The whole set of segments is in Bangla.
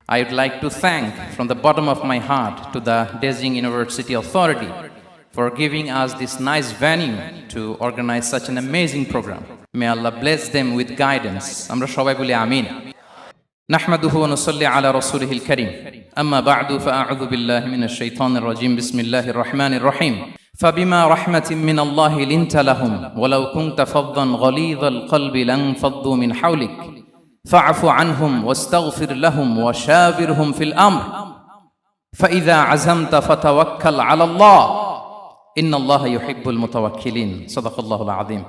I would like to thank from the bottom of my heart to the Dezhing University Authority for giving us this nice venue to organize such an amazing program. May Allah bless them with guidance. Amra shobai boli amin. Nahmaduhu wa nusalli ala rasulihil karim. Amma ba'du fa'a'udhu billahi minash shaitanir rajim. Bismillahir rahmanir rahim. فبما رحمة من الله لنت لهم ولو كنت فظا غليظ القلب لانفضوا من حولك فاعف عنهم واستغفر لهم وشاورهم في الأمر فإذا عزمت فتوكل على الله إن الله يحب المتوكلين صدق الله العظيم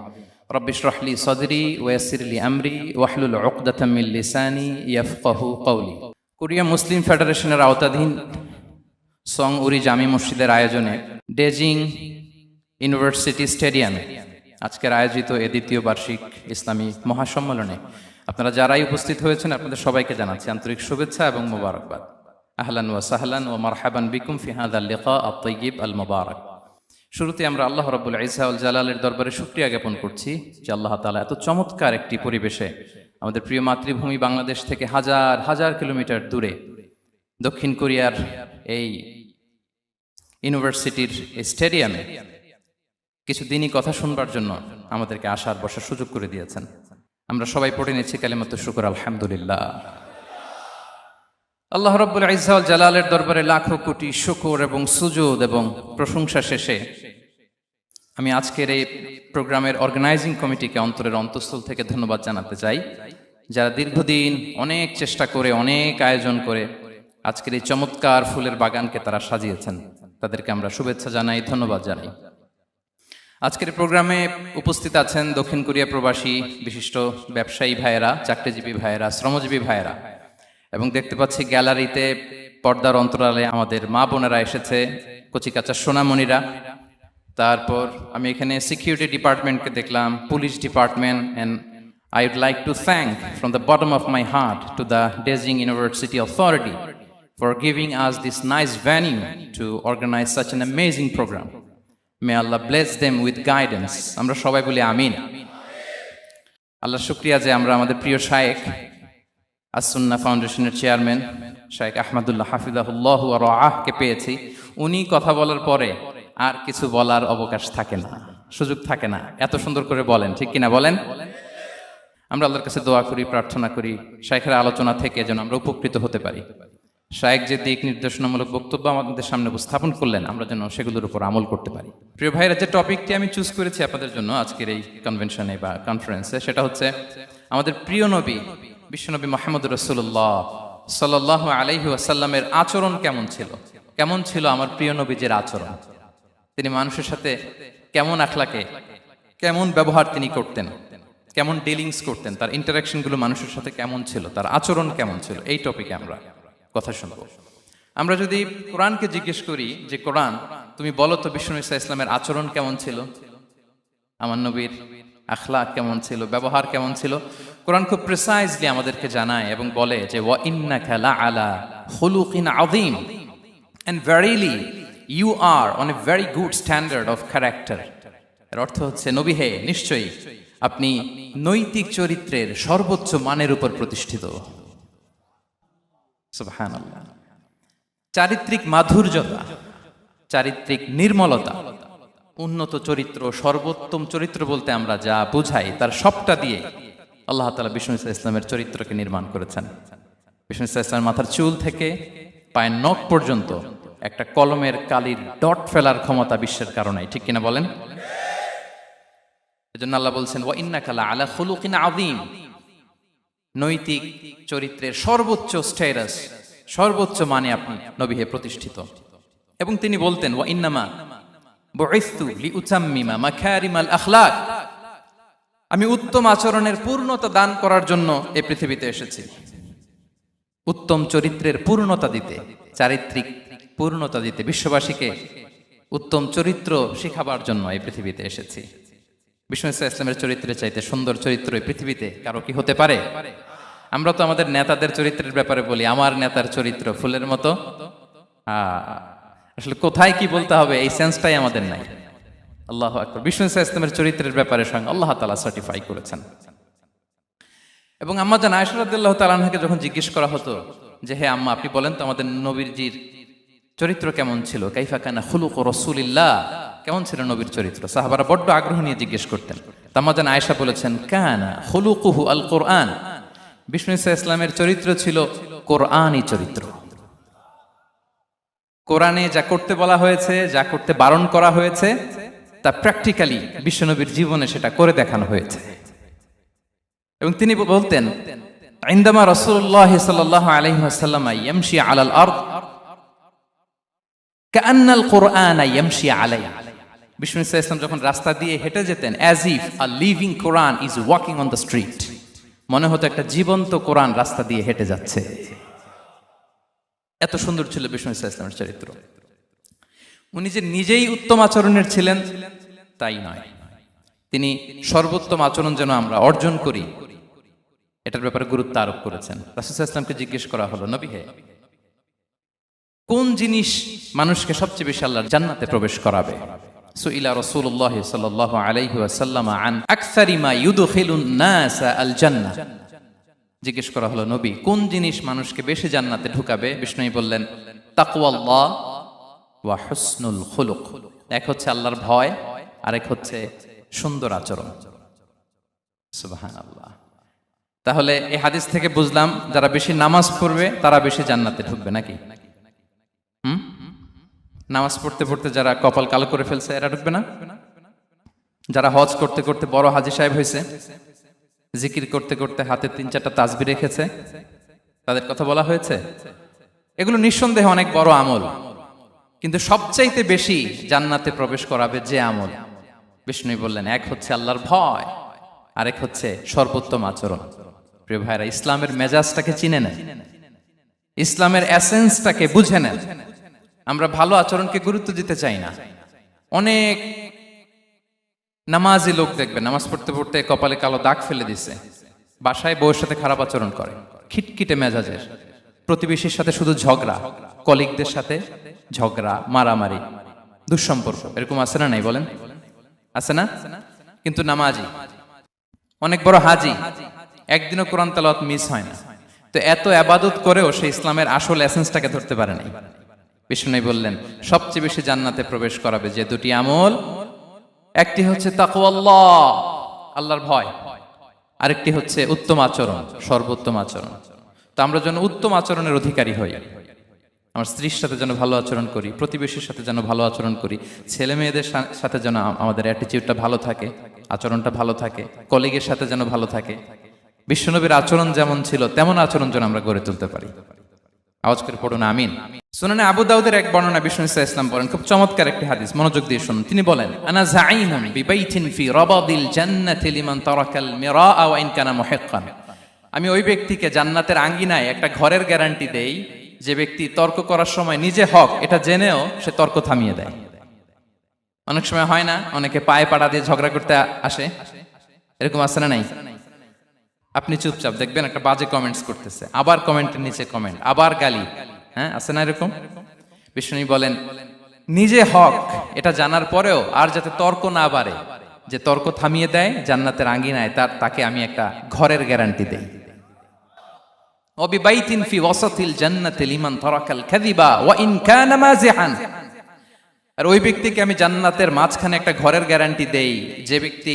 رب اشرح لي صدري ويسر لي أمري واحلل عقدة من لساني يفقه قولي Korea মুসলিম ফেডারেশনের আওতাধীন সং উরি জামি মসজিদের আয়োজনে ডেজিং ইউনিভার্সিটি স্টেডিয়ামে আজকের আয়োজিত এ দ্বিতীয় বার্ষিক ইসলামী মহাসম্মেলনে আপনারা যারাই উপস্থিত হয়েছেন আপনাদের সবাইকে জানাচ্ছি আন্তরিক শুভেচ্ছা এবং মোবারকবাদ। আহলান ওয়া সাহলান ওয়া মারহাবান বিকুম ফি হাযাল লিকা আত-তাইয়িব আল মুবারাক। শুরুতে আমরা আল্লাহ রাব্বুল ইজ্জা ওয়াল জালালের দরবারে শুকরিয়া জ্ঞাপন করছি যে আল্লাহ তাআলা এত চমৎকার একটি পরিবেশে আমাদের প্রিয় মাতৃভূমি বাংলাদেশ থেকে হাজার হাজার কিলোমিটার দূরে দক্ষিণ কোরিয়ার এই ইউনিভার্সিটির স্টেডিয়ামে কিছু দিনই কথা শুনবার জন্য আমাদেরকে আসার বসার সুযোগ করে দিয়েছেন। আমরা সবাই পড়ে নিচ্ছি কালিমাতু শুকর আলহামদুলিল্লাহ। আল্লাহ রাব্বুল ইজ্জা ওয়াল জালালের দরবারে লাখো কোটি শুকর এবং সুজুদ এবং প্রশংসা শেষে আমি আজকের এই প্রোগ্রামের অর্গানাইজিং কমিটিকে অন্তরের অন্তঃস্থল থেকে ধন্যবাদ জানাতে চাই, যারা দীর্ঘদিন অনেক চেষ্টা করে অনেক আয়োজন করে আজকের এই চমৎকার ফুলের বাগানকে তারা সাজিয়েছেন। তাদেরকে আমরা শুভেচ্ছা জানাই, ধন্যবাদ জানাই। আজকের প্রোগ্রামে উপস্থিত আছেন দক্ষিণ কোরিয়া প্রবাসী বিশিষ্ট ব্যবসায়ী ভাইয়েরা, চাকরিজীবী ভাইয়েরা, শ্রমজীবী ভাইয়েরা, এবং দেখতে পাচ্ছি গ্যালারিতে পর্দার অন্তরালে আমাদের মা বোনেরা এসেছে, কচিকাচা সোনামণিরা। তারপর আমি এখানে সিকিউরিটি ডিপার্টমেন্টকে দেখলাম, police department, and I would like to thank from the bottom of my heart to the Dezhing University Authority for giving us this nice venue to organize such an amazing program. May Allah bless them with guidance. Amra shobai boli amin. Allah shukriya je amra amader priyo shaykh as-Sunnah Foundationের চেয়ারম্যান শাইখ আহমদুল্লাহ হাফিজাহুল্লাহ ওয়া রাআহ কে পেয়েছি। উনি কথা বলার পরে আর কিছু বলার অবকাশ থাকে না, সুযোগ থাকে না, এত সুন্দর করে বলেন, ঠিক কিনা বলেন? আমরা আল্লাহর কাছে দোয়া করি, প্রার্থনা করি শাইখের আলোচনা থেকে যেন আমরা উপকৃত হতে পারি। শাইখ যে দিক নির্দেশনামূলক বক্তব্য আমাদের সামনে উপস্থাপন করলেন আমরা যেন সেগুলোর উপর আমল করতে পারি। প্রিয় ভাইরা, যে টপিকটি আমি চুজ করেছি আপনাদের জন্য আজকের এই কনভেনশনে বা কনফারেন্সে, সেটা হচ্ছে আমাদের প্রিয় নবী বিশ্বনবী মুহাম্মদ রাসূলুল্লাহ সাল্লাল্লাহু আলাইহি ওয়াসাল্লামের আচরণ কেমন ছিল। কেমন ছিল আমার প্রিয় নবীজির আচরণ? তিনি মানুষের সাথে কেমন আখলাকে, কেমন ব্যবহার তিনি করতেন, কেমন ডিলিংস করতেন, তার ইন্টারাকশনগুলো মানুষের সাথে কেমন ছিল, তার আচরণ কেমন ছিল, এই টপিকে আমরা কথা শুনবো। আমরা যদি কোরআনকে জিজ্ঞেস করি যে কোরআন তুমি বলো তো বিশ্বনবী সাল্লাল্লাহু আলাইহি ওয়াসাল্লামের আচরণ কেমন ছিল, আমার নবীর আখলাক কেমন ছিল, ব্যবহার কেমন ছিল, কোরআন খুব প্রিসাইজলি আমাদেরকে জানায় এবং বলে যে ওয়া ইন্নাকা লাআলা খুলুকিন আযীম, and verily you are on a very good standard of character. এর অর্থ হচ্ছে নবী হে, নিশ্চয়ই আপনি নৈতিক চরিত্রের সর্বোচ্চ মানের উপর প্রতিষ্ঠিত। সুবহানাল্লাহ। চারিত্রিক মাধুর্যতা, চারিত্রিক নির্মলতা, উন্নত চরিত্র, সর্বোত্তম চরিত্র বলতে আমরা যা বুঝাই তার সবটা দিয়ে আল্লাহ তাআলা বিষ্ণু ইসলামের চরিত্রকে নির্মাণ করেছেন। বিষ্ণু ইসলামের মাথার চুল থেকে পায়ের নখ পর্যন্ত একটা কলমের কালির ডট ফেলার ক্ষমতা বিশ্বের কারণে, ঠিক কিনা বলেন? এজন্য আল্লাহ বলছেন ওয়া ইন্নাকা লাআলা খুলুকিন আযীম, নৈতিক চরিত্রের সর্বোচ্চ স্ট্যাটাস, সর্বোচ্চ মানে আপনি নবী হে প্রতিষ্ঠিত। এবং তিনি বলতেন ওয়া ইন্নামা বুইসতু লিউতাম্মিমা মাকারিমাল আখলাক, আমি উত্তম আচরণের পূর্ণতা দান করার জন্য এই পৃথিবীতে এসেছি, উত্তম চরিত্রের পূর্ণতা দিতে, চারিত্রিক পূর্ণতা দিতে, বিশ্ববাসীকে উত্তম চরিত্র শিখাবার জন্য এই পৃথিবীতে এসেছি। বিষ্ণু ইসলামের চরিত্রের চাইতে সুন্দর চরিত্র এই পৃথিবীতে কারো কি হতে পারে? আমরা তো আমাদের নেতাদের চরিত্রের ব্যাপারে বলি আমার নেতার চরিত্র ফুলের মতো, আসলে কোথায় কি বলতে হবে এই সেন্সটাই আমাদের নাই। আল্লাহু আকবার। বিষ্ণু ইসলামের চরিত্রের ব্যাপারে স্বয়ং আল্লাহ তাআলা সার্টিফাই করেছেন। এবং আম্মা জান আয়েশা রাদিয়াল্লাহু তাআলা আনহাকে যখন জিজ্ঞেস করা হতো যে হে আম্মা আপনি বলেন তো আমাদের নবীজির চরিত্র কেমন ছিল, কাইফা কানা খুলুক রাসূলিল্লাহ, কেমন ছিল নবীর চরিত্র। সাহাবারা বড্ড আগ্রহ নিয়ে জিজ্ঞেস করতেন। তামাজান আয়েশা বলেছেন কানা খুলুকুহু আল কোরআন, বিষ্ণু ইসা ইসলামের চরিত্র ছিল কোরআনই চরিত্র। কোরআনে যা করতে বলা হয়েছে, যা করতে বারণ করা হয়েছে, তা প্র্যাকটিক্যালি বিশ্বনবীর জীবনে সেটা করে দেখানো হয়েছে। এবং তিনি বলতেন ইনদামা রাসূলুল্লাহ সাল্লাল্লাহু আলাইহি ওয়াসাল্লাম ইয়ামশি আলাল আরদ কাআন্নাল কুরআন ইয়ামশি আলাইহি, বিষ্ণু ইসা ইসলাম যখন রাস্তা দিয়ে হেঁটে যেতেন as if a living Quran is walking on the street, মনে হতো একটা জীবন্ত কোরআন রাস্তা দিয়ে হেঁটে যাচ্ছে। এত সুন্দর ছিল বিষ্ণু ইসা ইসলামের চরিত্র। উনি যে নিজেই উত্তম আচরণের ছিলেন তাই নয়, তিনি সর্বোত্তম আচরণ যেন আমরা অর্জন করি এটার ব্যাপারে গুরুত্ব আরোপ করেছেন। রাসূল সাল্লাল্লাহু আলাইহি ওয়াসাল্লামকে জিজ্ঞেস করা হলো, নবী হে, কোন জিনিস মানুষকে সবচেয়ে বেশি আল্লাহর জান্নাতে প্রবেশ করাবে? সুইলা রাসূলুল্লাহ সাল্লাল্লাহু আলাইহি ওয়াসাল্লাম আন আকসারি মা ইউদখিলুন নাস আল জান্নাহ, জিজ্ঞেস করা হলো নবী কোন জিনিস মানুষকে বেশি জান্নাতে ঢুকাবে? বিষ্ণু বললেন তাকওয়াল্লাহ ওয়া হুসনুল খুলুক, এক হচ্ছে আল্লাহর ভয়, আরেক হচ্ছে সুন্দর আচরণ। সুবহানাল্লাহ। তাহলে এই হাদিস থেকে বুঝলাম যারা বেশি নামাজ পড়বে তারা বেশি জান্নাতে ঢুকবে নাকি? নামাজ পড়তে পড়তে যারা কপাল কালো করে ফেলছে এরা ঢুকবে না? যারা হজ করতে করতে বড় হাজী সাহেব হয়েছে, জিকির করতে করতে হাতে 3-4টা তাসবিহ রেখেছে, তাদের কথা বলা হয়েছে? এগুলো নিঃসন্দেহে অনেক বড় আমল, কিন্তু সবচাইতে বেশি জান্নাতে প্রবেশ করাবে যে আমল, বিষ্ণু বললেন এক হচ্ছে আল্লাহর ভয়, আরেক হচ্ছে সর্বোত্তম আচরণ। প্রিয় ভাইরা, ইসলামের মেজাজটাকে চিনে নেন, ইসলামের এসেন্সটাকে বুঝে নেন। আমরা ভালো আচরণকে গুরুত্ব দিতে চাই না। অনেক নামাজি লোক দেখবেন নামাজ পড়তে পড়তে কপালে কালো দাগ ফেলে দিছে, বাসায় বউয়ের সাথে খারাপ আচরণ করে, খিটখিটে মেজাজের, প্রতিবেশীর সাথে শুধু ঝগড়া, কলিগদের সাথে ঝগড়া, মারামারি, দুঃসম্পর্ক, এরকম আছে না নাই বলেন? আছে না? কিন্তু নামাজি, অনেক বড় হাজি, একদিনও কোরআন তেলাওয়াত মিস হয় না, তো এত ইবাদত করেও সে ইসলামের আসল এসেন্সটাকে ধরতে পারে নাই। বিষ্ণু বললেন সবচেয়ে বেশি জান্নাতে প্রবেশ করাবে যে দুটি আমল, একটি হচ্ছে তাকওয়াল্লাহ, আল্লাহর ভয়, আরেকটি হচ্ছে উত্তম আচরণ, সর্বোত্তম আচরণ। তো আমরা যেন উত্তম আচরণের অধিকারী হই, আমার স্ত্রীর সাথে যেন ভালো আচরণ করি, প্রতিবেশীর সাথে যেন ভালো আচরণ করি, ছেলে মেয়েদের সাথে যেন আমাদের অ্যাটিটিউডটা ভালো থাকে, আচরণটা ভালো থাকে, কলিগের সাথে যেন ভালো থাকে। বিশ্বনবীর আচরণ যেমন ছিল তেমন আচরণ যেন আমরা গড়ে তুলতে পারি। আওয়াজ করে পড়ুন আমিন। সুনানে আবু দাউদের এক বর্ণনা বিষ্ণু ইসলাম বলেন, খুব চমৎকার একটি হাদিস, মনোযোগ দিয়ে শুনুন। তিনি বলেন আনা যাঈনুন বিবাইতিন ফি রাবাদিল জান্নাতি লিমান তারাকাল মিরাআ ওয়া ইন কানা মুহিক্কান, আমি ওই ব্যক্তিকে জান্নাতের আঙ্গিনায় একটা ঘরের গ্যারান্টি দেই যে ব্যক্তি তর্ক করার সময় নিজে হক এটা জেনেও সে তর্ক থামিয়ে দেয়। অনেক সময় হয় না, অনেকে পায়ে পাড়া দিয়ে ঝগড়া করতে আসে, এরকম আছে না নাই? আপনি চুপচাপ দেখবেন একটা বাজে কমেন্টস করতেছে, আবার কমেন্টের নিচে কমেন্ট, আবার গালি, হ্যাঁ আছে না এরকম? বিষ্ণু বলেন নিজে হক এটা জানার পরেও আর যাতে তর্ক না বাড়ে, যে তর্ক থামিয়ে দেয় জান্নাতের আঙ্গিনায়, তাকে আমি একটা ঘরের গ্যারান্টি দেই। ওয়াবিবাইতিন ফি ওয়াসাতিল জান্নাতি লিমান তারাকাল কাযিবা ওয়া ইন কানা মাযিহান, আর ওই ব্যক্তিকে আমি জান্নাতের মাঝখানে একটা ঘরের গ্যারান্টি দেই যে ব্যক্তি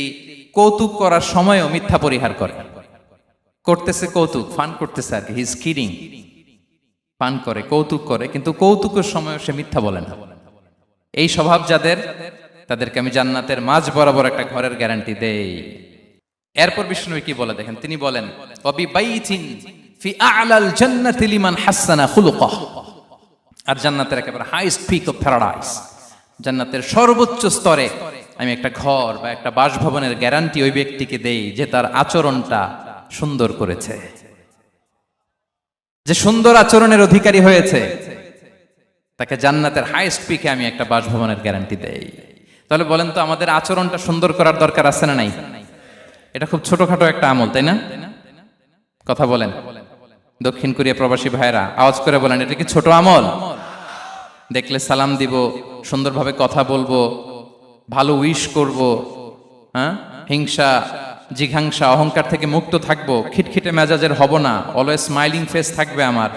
কৌতুক করার সময়ও মিথ্যা পরিহার করে, করতেছে কৌতুক, ফান করতেছে আর কি, হি ইজ কিডিং, পান করে, কৌতুক করে, কিন্তু কৌতুকের সময় সে মিথ্যা বলে না। এই স্বভাব যাদের, তাদেরকে আমি জান্নাতের মাঝ বরাবর একটা ঘরের গ্যারান্টি দেই। এরপর বিষ্ণু কি বলে দেখেন, তিনি বলেন ওয়াবিবাইতিন ফি আ'লাল জান্নাতি লিমান হাসানা খুলুকাহ, আর জান্নাতের একেবারে হাইস্ট পিক অফ প্যারাডাইস, জান্নাতের সর্বোচ্চ স্তরে আমি একটা ঘর বা একটা বাসভবনের গ্যারান্টি ওই ব্যক্তিকে দেই যে তার আচরণটা সুন্দর করেছে, যে সুন্দর আচরণের অধিকারী হয়েছে, তাকে জান্নাতের হাইস্ট পিকে আমি একটা বাসভবনের গ্যারান্টি দেই। তাহলে বলেন তো আমাদের আচরণটা সুন্দর করার দরকার আছে না নাই? এটা খুব ছোটখাটো একটা আমল, তাই না? কথা বলেন, দক্ষিণ কোরিয়া প্রবাসী ভাইরা আওয়াজ করে বলেন এটা কি ছোট আমল? দেখলে সালাম দিব, সুন্দরভাবে কথা বলবো, ভালো উইশ করব, হ্যাঁ, হিংসা জিঘাংসা অহংকার থেকে মুক্ত থাকবো, খিটখিটে মেজাজের হব না, অলওয়েজ স্মাইলিং ফেস থাকবে আমার,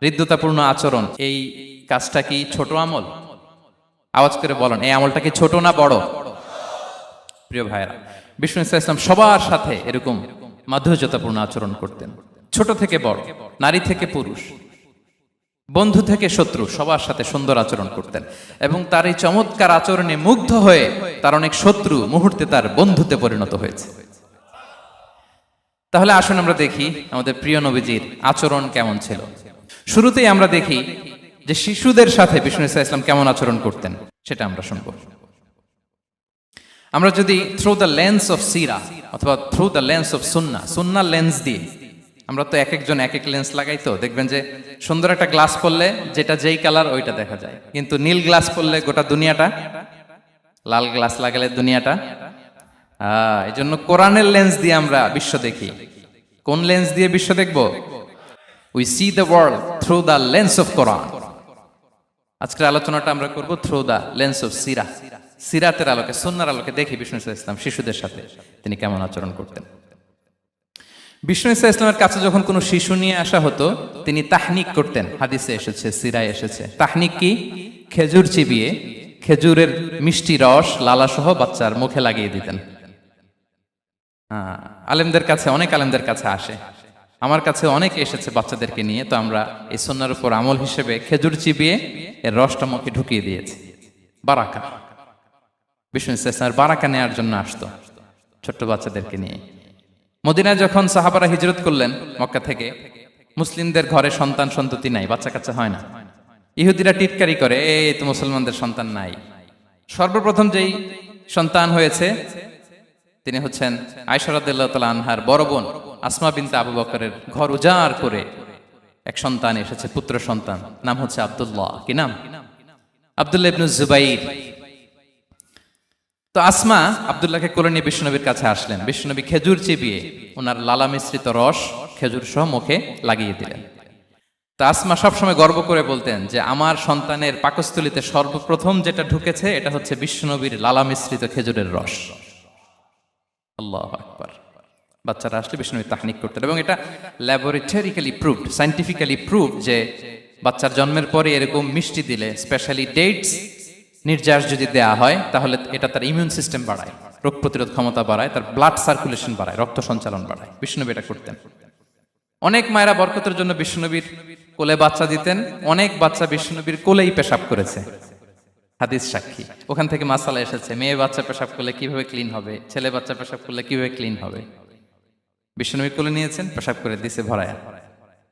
হৃদ্যতাপূর্ণ আচরণ, এই কাজটা কি ছোট আমল? আওয়াজ করে বলেন, এই আমলটা কি ছোট না বড়? প্রিয় ভাইরা, বিষ্ণু ইসলাম সবার সাথে এরকম মাধুর্যতাপূর্ণ আচরণ করতেন, ছোট থেকে বড়, নারী থেকে পুরুষ, বন্ধু থেকে শত্রু, সবার সাথে সুন্দর আচরণ করতেন। এবং তার এই চমৎকার আচরণে মুগ্ধ হয়ে তার অনেক শত্রু মুহূর্তে তার বন্ধুতে পরিণত হয়েছে। তাহলে আসুন আমরা দেখি আমাদের প্রিয় নবীজির আচরণ কেমন ছিল। শুরুতেই আমরা দেখি যে শিশুদের সাথে বিষ্ণু ইসলাম কেমন আচরণ করতেন, সেটা আমরা শুনবো। আমরা যদি থ্রু দ্য লেন্স অফ সিরা অথবা through the lens of Sunnah lens দিয়ে, আমরা তো এক একজন এক এক লেন্স লাগাই, তো দেখবেন যে সুন্দর একটা গ্লাস পরলে যেটা যেই কালার ওইটা দেখা যায়, কিন্তু নীল গ্লাস পরলে গোটা দুনিয়াটা, লাল গ্লাস লাগালে দুনিয়াটা। এই জন্য কোরআনের লেন্স দিয়ে আমরা বিশ্ব দেখি। কোন লেন্স দিয়ে বিশ্ব দেখব? We see the world through the lens of Quran. আজকের আলোচনাটা আমরা করব থ্রু দ্য লেন্স অফ সিরা, সিরাতের আলোকে, সুন্নাহর আলোকে দেখি বিষ্ণু ইসলাম শিশুদের সাথে তিনি কেমন আচরণ করতেন। বিষ্ণু ইসলামের কাছে যখন কোনো শিশু নিয়ে আসা হতো, তিনি তাহনিক করতেন। হাদিসে এসেছে, সিরায় এসেছে। তাহনিক কি? খেজুর চিবিয়ে খেজুরের মিষ্টি রস লালাসহ বাচ্চার মুখে লাগিয়ে দিতেন। আলেমদের কাছে, অনেক আলেমদের কাছে আসে, আমার কাছে অনেক এসেছে বাচ্চাদেরকে নিয়ে। তো আমরা এই সুন্নাহর উপর আমল হিসেবে খেজুর চিবিয়ে এর রসটা মুখে ঢুকিয়ে দিয়েছি। বারাকা, বিষ্ণু ইসলামের বারাকা নেওয়ার জন্য আসতো ছোট্ট বাচ্চাদেরকে নিয়ে। মদিনায় যখন সাহাবারা হিজরত করলেন মক্কা থেকে, মুসলিমদের ঘরে সন্তান সন্ততি নাই, বাচ্চা কাচ্চা হয় না। ইহুদিরা টিটকারি করে, এই তো মুসলমানদের সন্তান নাই। সর্বপ্রথম যেই সন্তান হয়েছে তিনি হচ্ছেন আয়েশা রাদিয়াল্লাহু তাআলা আনহার বড় বোন আসমা বিনতে আবু বকরের ঘর উজাড় করে এক সন্তান এসেছে, পুত্র সন্তান, নাম হচ্ছে আব্দুল্লাহ। কি নাম? আব্দুল্লাহ ইবনে জুবাইর। তো আসমা আব্দুল্লাহকে কোলে নিয়ে বিশ্বনবীর কাছে আসলেন। বিশ্বনবী খেজুর চিবিয়ে ওনার লালা মিশ্রিত রস খেজুর সহ মুখে লাগিয়ে দিলেন। তো আসমা সবসময় গর্ব করে বলতেন যে আমার সন্তানের পাকস্থলীতে সর্বপ্রথম যেটা ঢুকেছে এটা হচ্ছে বিশ্বনবীর লালা মিশ্রিত খেজুরের রস। আল্লাহু আকবার। বাচ্চারা আসলে বিষ্ণু তাহনিক করতেন, এবং এটা ল্যাবরেটরিক্যালি প্রুভড, সায়েন্টিফিক্যালি প্রুভড যে বাচ্চার জন্মের পরে এরকম মিষ্টি দিলে, স্পেশালি ডেটস নির্যাস যদি দেয়া হয়, তাহলে এটা তার ইমিউন সিস্টেম বাড়ায়, রোগ প্রতিরোধ ক্ষমতা বাড়ায়, তার ব্লাড সার্কুলেশন বাড়ায়, রক্ত সঞ্চালন বাড়ায়। বিষ্ণুনবী এটা করতেন। অনেক মায়েরা বরকতের জন্য বিষ্ণুনবীর কোলে বাচ্চা দিতেন। অনেক বাচ্চা বিষ্ণুনবীর কোলেই পেশাব করেছে, হাদিস সাক্ষী। ওখান থেকে মাসালা এসেছে, মেয়ে বাচ্চা পেশাব করলে কিভাবে ক্লিন হবে, ছেলে বাচ্চা পেশাব করলে কিভাবে ক্লিন হবে। বিষ্ণুনবী কোলে নিয়েছেন, পেশাব করে দিছে ভরায়া।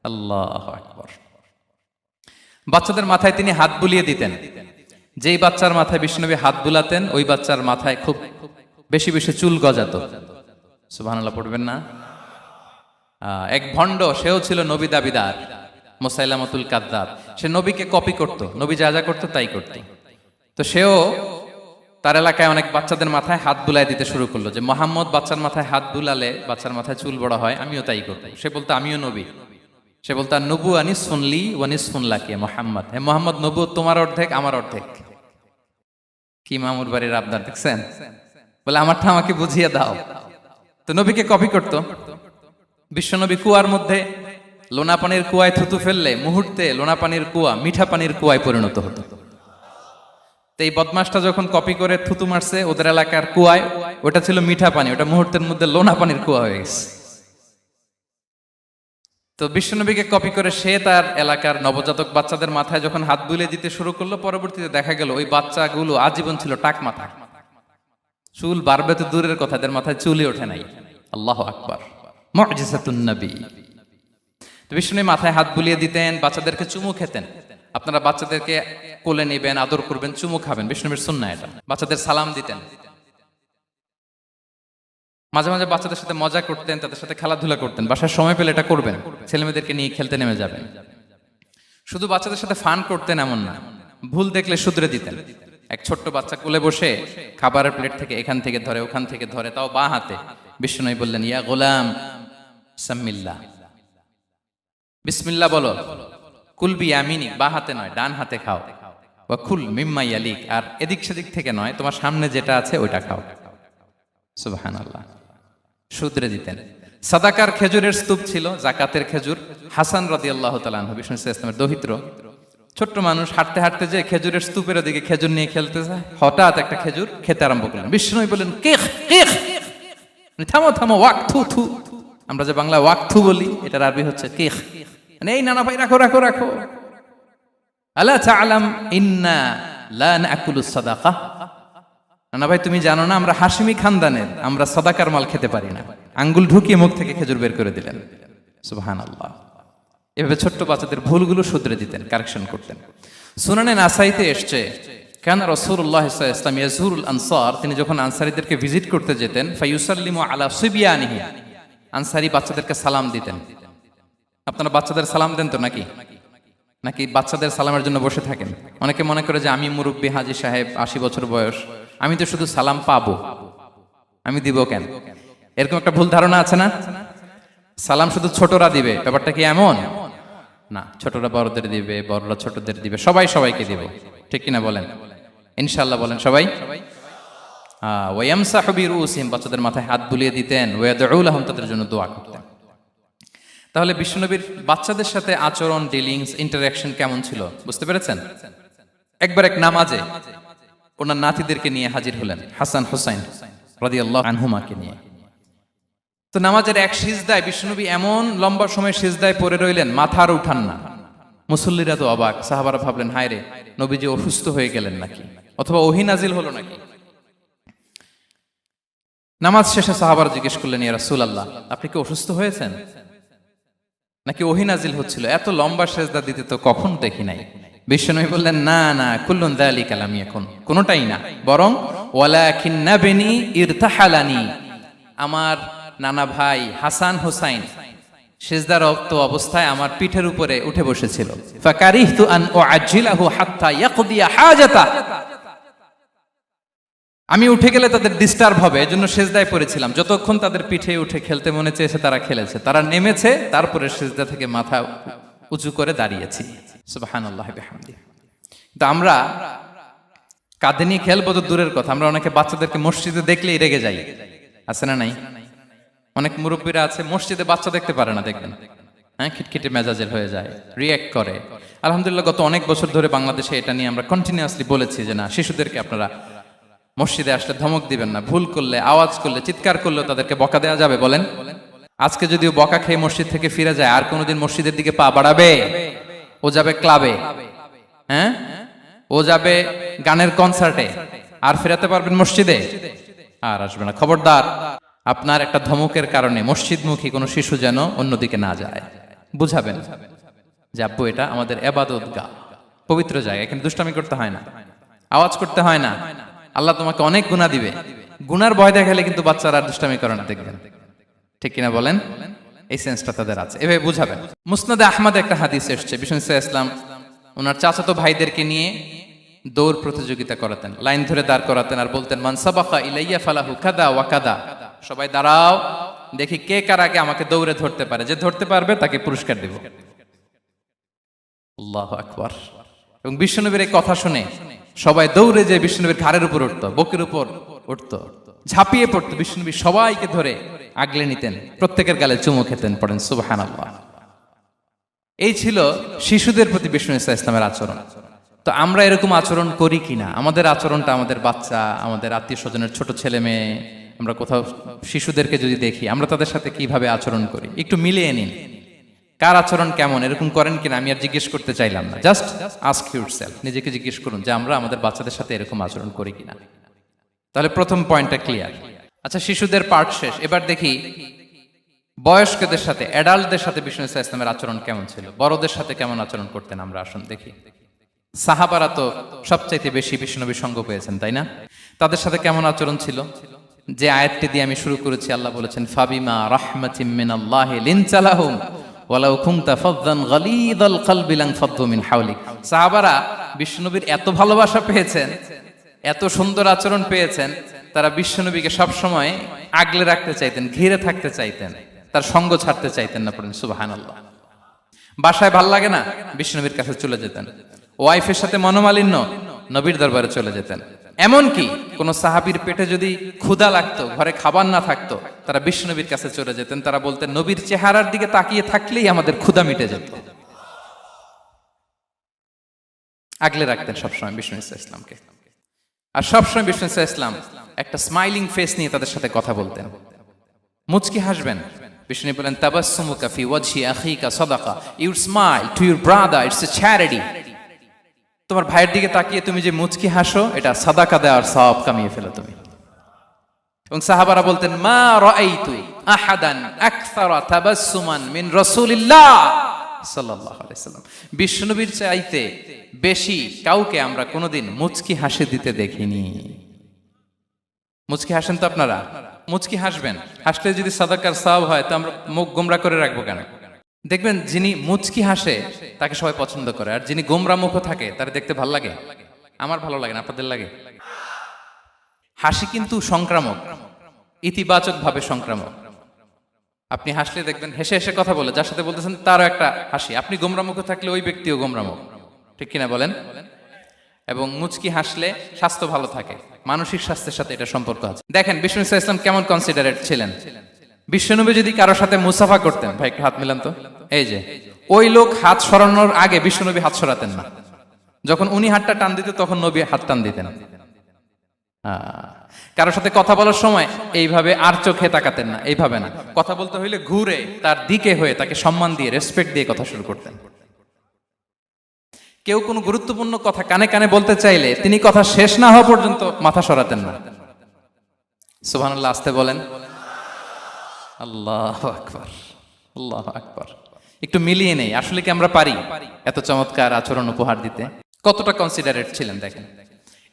আল্লাহু আকবার। বাচ্চাদের মাথায় তিনি হাত বুলিয়ে দিতেন। যেই বাচ্চার মাথায় বিষ্ণুনবী হাত বুলাতেন, ওই বাচ্চার মাথায় খুব বেশি বেশি চুল গজাতো। সুবহানাল্লাহ পড়বেন না? এক ভণ্ড, সেও ছিল নবী দাবিদার, মুসাইলামাতুল কাযযাব। সে নবীকে কপি করত, নবী যা যা করতো তাই করত। তো সেও তার এলাকায় অনেক বাচ্চাদের মাথায় হাত বুলাই দিতে শুরু করলো, যে মোহাম্মদ বাচ্চার মাথায় হাত বুলালে বাচ্চার মাথায় চুল বড় হয়, আমিও তাই করবো। সে বলতো আমিও নবী। সে বলতো নবু আনিস শুনলি ওয়ানিস শুনলাকে মোহাম্মদ, হে মোহাম্মদ, নবু তোমার অর্ধেক আমার অর্ধেক। কি মামুর বাড়ির আবদার দেখছেন? বলে আমারটা আমাকে বুঝিয়ে দাও। তো নবীকে কপি করতো। বিশ্বনবী কুয়ার মধ্যে লোনা পানির কুয়ায় থুতু ফেললে মুহূর্তে লোনা পানির কুয়া মিঠা পানির কুয়ায় পরিণত হতো। তো এই বদমাসটা যখন কপি করে থুতু মারছে ওদের এলাকার কুয়ায়, ওটা ছিল মিঠা পানি, ওটা মুহূর্তের মধ্যে লোনা পানির কুয়া হয়ে গেছে। তো বিশ্বনবীকে কপি করে সে তার এলাকার নবজাতক বাচ্চাদের মাথায় যখন হাত বুলিয়ে দিতে শুরু করলো, পরবর্তীতে দেখা গেল ওই বাচ্চাগুলো আজীবন ছিল টাক মাথা। চুল বাড়বে তো দূরের কথা, এদের মাথায় চুলই ওঠে নাই। আল্লাহু আকবার, মুজিজাতুন নবী। তো বিষ্ণুনবী মাথায় হাত বুলিয়ে দিতেন, বাচ্চাদেরকে চুমু খেতেন। আপনারা বাচ্চাদেরকে কোলে নেবেন, আদর করবেন, চুমু খাবেন, বিষ্ণুনবীর সুন্নাহ এটা। বাচ্চাদের সালাম দিতেন। মাঝে মাঝে বাচ্চাদের সাথে মজা করতেন, তাদের সাথে খেলাধুলা করতেন। বাসার সময় পেলে এটা করবেন, ছেলেমেয়েদেরকে নিয়ে খেলতে নেমে যাবেন। শুধু বাচ্চাদের সাথে ফান করতেন এমন না, ভুল দেখলে শুধরে দিতেন। এক ছোট্ট বাচ্চা কোলে বসে খাবারের প্লেট থেকে এখান থেকে ধরে ওখান থেকে ধরে, তাও বাঁ হাতে। বিষ্ণুনবী বললেন, ইয়া গোলাম সাম্মিল্লাহ, বিসমিল্লাহ বলো। কুলবি ইয়ামিনি, বাঁ হাতে নয় ডান হাতে খাও। ওয়া কুল মিম্মা ইয়ালিক, আর এদিক সেদিক থেকে নয়, তোমার সামনে যেটা আছে ওইটা খাও। সুবহানাল্লাহ, শুধরে দিতেন। সাদাকার খেজুরের স্তূপ ছিল, জাকাতের খেজুর। হাসান রাদিয়াল্লাহু তাআলা আনহু, বিষ্ণু ইসলামের দহিত্র, ছোট্ট মানুষ, হাঁটতে হাঁটতে যে খেজুরের স্তূপের দিকে খেজুর নিয়ে খেলতে যায়, হঠাৎ একটা খেজুর খেতে আরম্ভ করলেন। বিষ্ণু বললেন, কেখ কেখ, থামো থামো, ওয়াক থু থু। আমরা যে বাংলা ওয়াক থু বলি, এটার আরবি হচ্ছে কেখ। মানে এই নানা ভাই, রাখো রাখো রাখো। আলা তাআলাম ইন্না লা নাকুলুস সাদাকা। নানা ভাই, তুমি জানো না আমরা হাশিমি খানদানের, আমরা সাদাকার মাল খেতে পারি না। আঙ্গুল ঢুকিয়ে মুখ থেকে খেজুর বের করে দিলেন। সুবহানাল্লাহ। এভাবে ছোট্ট বাচ্চাদের ভুলগুলো শুধরে দিতেন, কারেকশন করতেন। সুনানে নাসাইতে এসছে, কেন রাসূলুল্লাহ সাল্লাল্লাহু আলাইহি ওয়াসাল্লাম ইয়াজুরুল আনসার, তিনি যখন আনসারীদেরকে ভিজিট করতে যেতেন, ফায়ুসাল্লিমু আলা সিবিয়ানিহি, আনসারী বাচ্চাদেরকে সালাম দিতেন। আপনারা বাচ্চাদের সালাম দেন তো নাকি? নাকি বাচ্চাদের সালামের জন্য বসে থাকেন? অনেকে মনে করে যে আমি মুরব্বী, হাজী সাহেব, 80 বছর বয়স, আমি তো শুধু সালাম পাবো, আমি দিব কেন? এরকম একটা ভুল ধারণা আছে না? সালাম শুধু ছোটরা দিবে, ব্যাপারটা কি এমন না? ছোটরা বড়দের দিবে, বড়রা ছোটদের দিবে, সবাই সবাইকে দিবে, ঠিক কিনা বলেন? ইনশাআল্লাহ বলেন সবাই। ওয়ায়ামসাহু বিরুসিহিম, বাচ্চাদের মাথায় হাত বুলিয়ে দিতেন। ওয়ায়াদউ লাহুম, তাদের জন্য দোয়া করতেন। তাহলে বিশ্বনবীর বাচ্চাদের সাথে আচরণ, ডিলিংস, ইন্টারঅ্যাকশন কেমন ছিল বুঝতে পেরেছেন? একবার এক নামাজে ওনার নাতিদেরকে নিয়ে হাজির হলেন, হাসান হুসাইন রাদিয়াল্লাহু আনহুমাকে নিয়ে। তো নামাজের এক সিজদায় বিশ্বনবী এমন লম্বা সময় সিজদায় পড়ে রইলেন, মাথা আর উঠান না। মুসল্লিরা তো অবাক, সাহাবারা ভাবলেন, হায় রে, নবীজি অসুস্থ হয়ে গেলেন নাকি, অথবা ওহী নাজিল হলো নাকি। নামাজ শেষে সাহাবারা জিজ্ঞেস করলেন, ইয়া রাসূলুল্লাহ, আপনি কি অসুস্থ হয়েছেন নাকি ওহী নাজিল হচ্ছিল? এত লম্বা সিজদা দিতে তো কখন দেখি নাই। বিশ্বনবী বললেন, না না, কুল্লুন যালিকা লাম ইয়াকুন, কোনটাই না, বরং ওয়ালাকিন নাবনি ইরতাহালানি, আমার নানা ভাই হাসান হুসাইন সিজদারত অবস্থায় আমার পিঠের উপরে উঠে বসেছিল। ফাকারিহতু আন উআজ্জিলাহু হাত্তা ইয়াকদিয়া হাজাতা, আমি উঠে গেলে তাদের ডিস্টার্ব হবে, এজন্য সিজদায় পড়েছিলাম। যতক্ষণ তাদের পিঠে উঠে খেলতে মনে চেয়েছে তারা খেলেছে, তারা নেমেছে, তারপরে সিজদা থেকে মাথা উঁচু করে দাঁড়িয়েছি। সুবহানাল্লাহি বিহামদিহি। তো আমরা কাঁধে নিয়ে খেলবো তো দূরের কথা, আমরা অনেকে বাচ্চাদেরকে মসজিদে দেখলেই রেগে যাই, আছে না নাই? অনেক মুরব্বীরা আছে মসজিদে বাচ্চা দেখতে পারে না, দেখবেন, হ্যাঁ, খিটখিটে মেজাজের হয়ে যায়, রিয়্যাক্ট করে। আলহামদুলিল্লাহ গত অনেক বছর ধরে বাংলাদেশে এটা নিয়ে আমরা কন্টিনিউয়াসলি বলেছি যে না, শিশুদেরকে আপনারা মসজিদে আসলে ধমক দিবেন না, ভুল করলে, আওয়াজ করলে, চিৎকার করলেও তাদেরকে বকা দেওয়া যাবে? বলেন। আজকে যদিও বকা খেয়ে মসজিদ থেকে ফিরে যায়, আর কোনোদিন মসজিদের দিকে পা বাড়াবে? ও যাবে ক্লাবে, হ্যাঁ, ও যাবে গানের কনসার্টে, আর ফেরাতে পারবেন মসজিদে? আর আসবে না। খবরদার, আপনার একটা ধমকের কারণে মসজিদমুখী কোনো শিশু যেন অন্যদিকে না যায়। বুঝাবেন যে আব্বু, এটা আমাদের ইবাদতগাহ, পবিত্র জায়গা, এখানে দুষ্টামি করতে হয় না, আওয়াজ করতে হয় না, আল্লাহ তোমাকে অনেক গুনাহ দিবে। গুনার ভয় দেখালে কিন্তু বাচ্চারা দুষ্টামি করে না, দেখবেন, ঠিক কিনা বলেন? এই সেন্সটা তাদের আছে, এভাবে বুঝাবেন। মুসনাদে আহমদ একটা হাদিস এসছে, বিষ্ণু ইসলাম ওনার চাচাতো ভাইদেরকে নিয়ে দৌড় প্রতিযোগিতা করাতেন, লাইন ধরে দাঁড় করাতেন, আর বলতেন, মান সাবাকা ইলাইয়া ফালাহু কাদা ওয়া কাদা, সবাই দাঁড়াও, দেখি কে কার আগে আমাকে দৌড়ে ধরতে পারে, যে ধরতে পারবে তাকে পুরস্কার দেব। আল্লাহু আকবার। এবং বিশ্বনবীর এই কথা শুনে সবাই দৌড়ে যে বিশ্বনবীর ঘাড়ের উপর উঠতো, বুকের উপর উঠতো, ঝাঁপিয়ে পড়তো। বিশ্বনবী সবাইকে ধরে আগলে নিতেন, প্রত্যেকের গালে চুমু খেতেন। পড়েন সুবহানাল্লাহ। এই ছিল শিশুদের প্রতি বিষ্ণু ইসলামের আচরণ। তো আমরা এরকম আচরণ করি কিনা? আমাদের আচরণটা আমাদের বাচ্চা, আমাদের আত্মীয় স্বজনের ছোট ছেলে মেয়ে, আমরা কোথাও শিশুদেরকে যদি দেখি, আমরা তাদের সাথে কিভাবে আচরণ করি একটু মিলিয়ে নিন। কার আচরণ কেমন, এরকম করেন কিনা আমি আর জিজ্ঞেস করতে চাইলাম না, জাস্ট আস্ক ইউরসেলফ, নিজেকে জিজ্ঞেস করুন যে আমরা আমাদের বাচ্চাদের সাথে এরকম আচরণ করি কিনা। তাহলে প্রথম পয়েন্টটা ক্লিয়ার। আচ্ছা, শিশুদের পার্ট শেষ, এবার দেখি বয়স্কদের সাথে, অ্যাডাল্টদের সাথে বিষ্ণু ইসলামের আচরণ কেমন ছিল, বড়দের সাথে কেমন আচরণ করতেন আমরা। আসুন দেখি। সাহাবারা তো সবচাইতে বেশি বিষ্ণুনবীর সঙ্গ পেয়েছেন, তাই না? তাদের সাথে কেমন আচরণ ছিল? যে আয়াতটি দিয়ে আমি শুরু করেছি, আল্লাহ বলেছেন, ফাবিমা রাহমাতিম মিনাল্লাহি লিনতা লাহুম ওয়ালাউ কুনতা ফাযযান গালিযাল কলবি লানফাদ্দু মিন হাওলিক। সাহাবারা বিষ্ণুনবীর এত ভালোবাসা পেয়েছেন, এত সুন্দর আচরণ পেয়েছেন, তারা বিশ্বনবীকে সবসময় আগলে রাখতে চাইতেন, ঘিরে থাকতে চাইতেন, তার সঙ্গ ছাড়তে চাইতেন না। পড়েন সুবহানাল্লাহ। বাসায় ভাল লাগে না, বিশ্বনবীর কাছে চলে যেতেন। ওয়াইফের সাথে মনোমালিন্য, নবীর দরবারে চলে যেতেন। এমনকি কোন সাহাবীর পেটে যদি ক্ষুধা লাগতো, ঘরে খাবার না থাকতো, তারা বিশ্বনবীর কাছে চলে যেতেন। তারা বলতেন, নবীর চেহারার দিকে তাকিয়ে থাকলেই আমাদের ক্ষুধা মিটে যেত। আগলে রাখতেন সবসময় বিষ্ণু ইসলামকে। আর সবসময় বিষ্ণু ইসলাম একটা স্মাইলিং ফেস নিয়ে তাদের সাথে কথা বলতেন, মুচকি হাসবেন। বিষ্ণু বলেন, তাবাসসুমুকা ফি ওয়াজহি আখিকা সাদাকা, your smile to your brother it's a charity. তোমার ভাইয়ের দিকে তাকিয়ে তুমি যে মুচকি হাসো, এটা সাদাকা দেওয়ার সওয়াব কামিয়ে ফেলো তুমি। এবং সাহাবারা বলতেন, মা রাআইতু আহাদান আকসারা তাবাসসুমান মিন রাসূলিল্লাহ সাল্লাল্লাহু আলাইহি ওয়াসাল্লাম। বিশ্বনবীর চাইতে বেশি কাউকে আমরা কোনোদিন মুচকি হাসি দিতে দেখিনি। মুচকি হাসেন তো আপনারা? মুচকি হাসবেন। হাসলে যদি সাদাকার সওয়াব হয়, তো আমরা মুখ গোমরা করে রাখবো কেন? দেখবেন, যিনি মুচকি হাসে তাকে সবাই পছন্দ করে, আর যিনি গোমরা মুখ থাকে তার দেখতে ভালো লাগে। আমার ভালো লাগে না, আপনাদের লাগে? হাসি কিন্তু সংক্রামক, ইতিবাচক ভাবে সংক্রামক। আপনি হাসলে দেখবেন হেসে হেসে কথা বলে, যার সাথে বলতেছেন তারও একটা হাসি। আপনি গোমরা মুখ থাকলে ওই ব্যক্তিও গোমরা মুখ, ঠিক কিনা বলেন? এবং মুচকি হাসলে স্বাস্থ্য ভালো থাকে, মানসিক স্বাস্থ্যের সাথে এটা সম্পর্ক আছে। দেখেন বিষ্ণু ইসলাম কেমন কনসিডারেট ছিলেন। বিশ্বনবী যদি কারোর সাথে মুসাফা করতেন, ভাই একটু হাত মিলান তো, এই যে ওই লোক হাত সরানোর আগে বিশ্বনবী হাত সরাতেন না। যখন উনি হাতটা টান দিতেন, তখন নবী হাত টান দিতেন। কারোর সাথে কথা বলার সময় এইভাবে আর চোখে তাকাতেন না, এইভাবে না। কথা বলতে হইলে ঘুরে তার দিকে হয়ে তাকে সম্মান দিয়ে, রেসপেক্ট দিয়ে কথা শুরু করতেন। কেউ কোনো গুরুত্বপূর্ণ কথা কানে কানে বলতে চাইলে তিনি কথা শেষ না হওয়া পর্যন্ত মাথা সরাতেন না। সুবহানাল্লাহ, আসতে বলেন। আল্লাহু আকবার, আল্লাহু আকবার। একটু মিলিয়ে নেই, আসলে কি আমরা পারি এত চমৎকার আচরণ উপহার দিতে? কতটা কনসিডারেট ছিলেন দেখেন।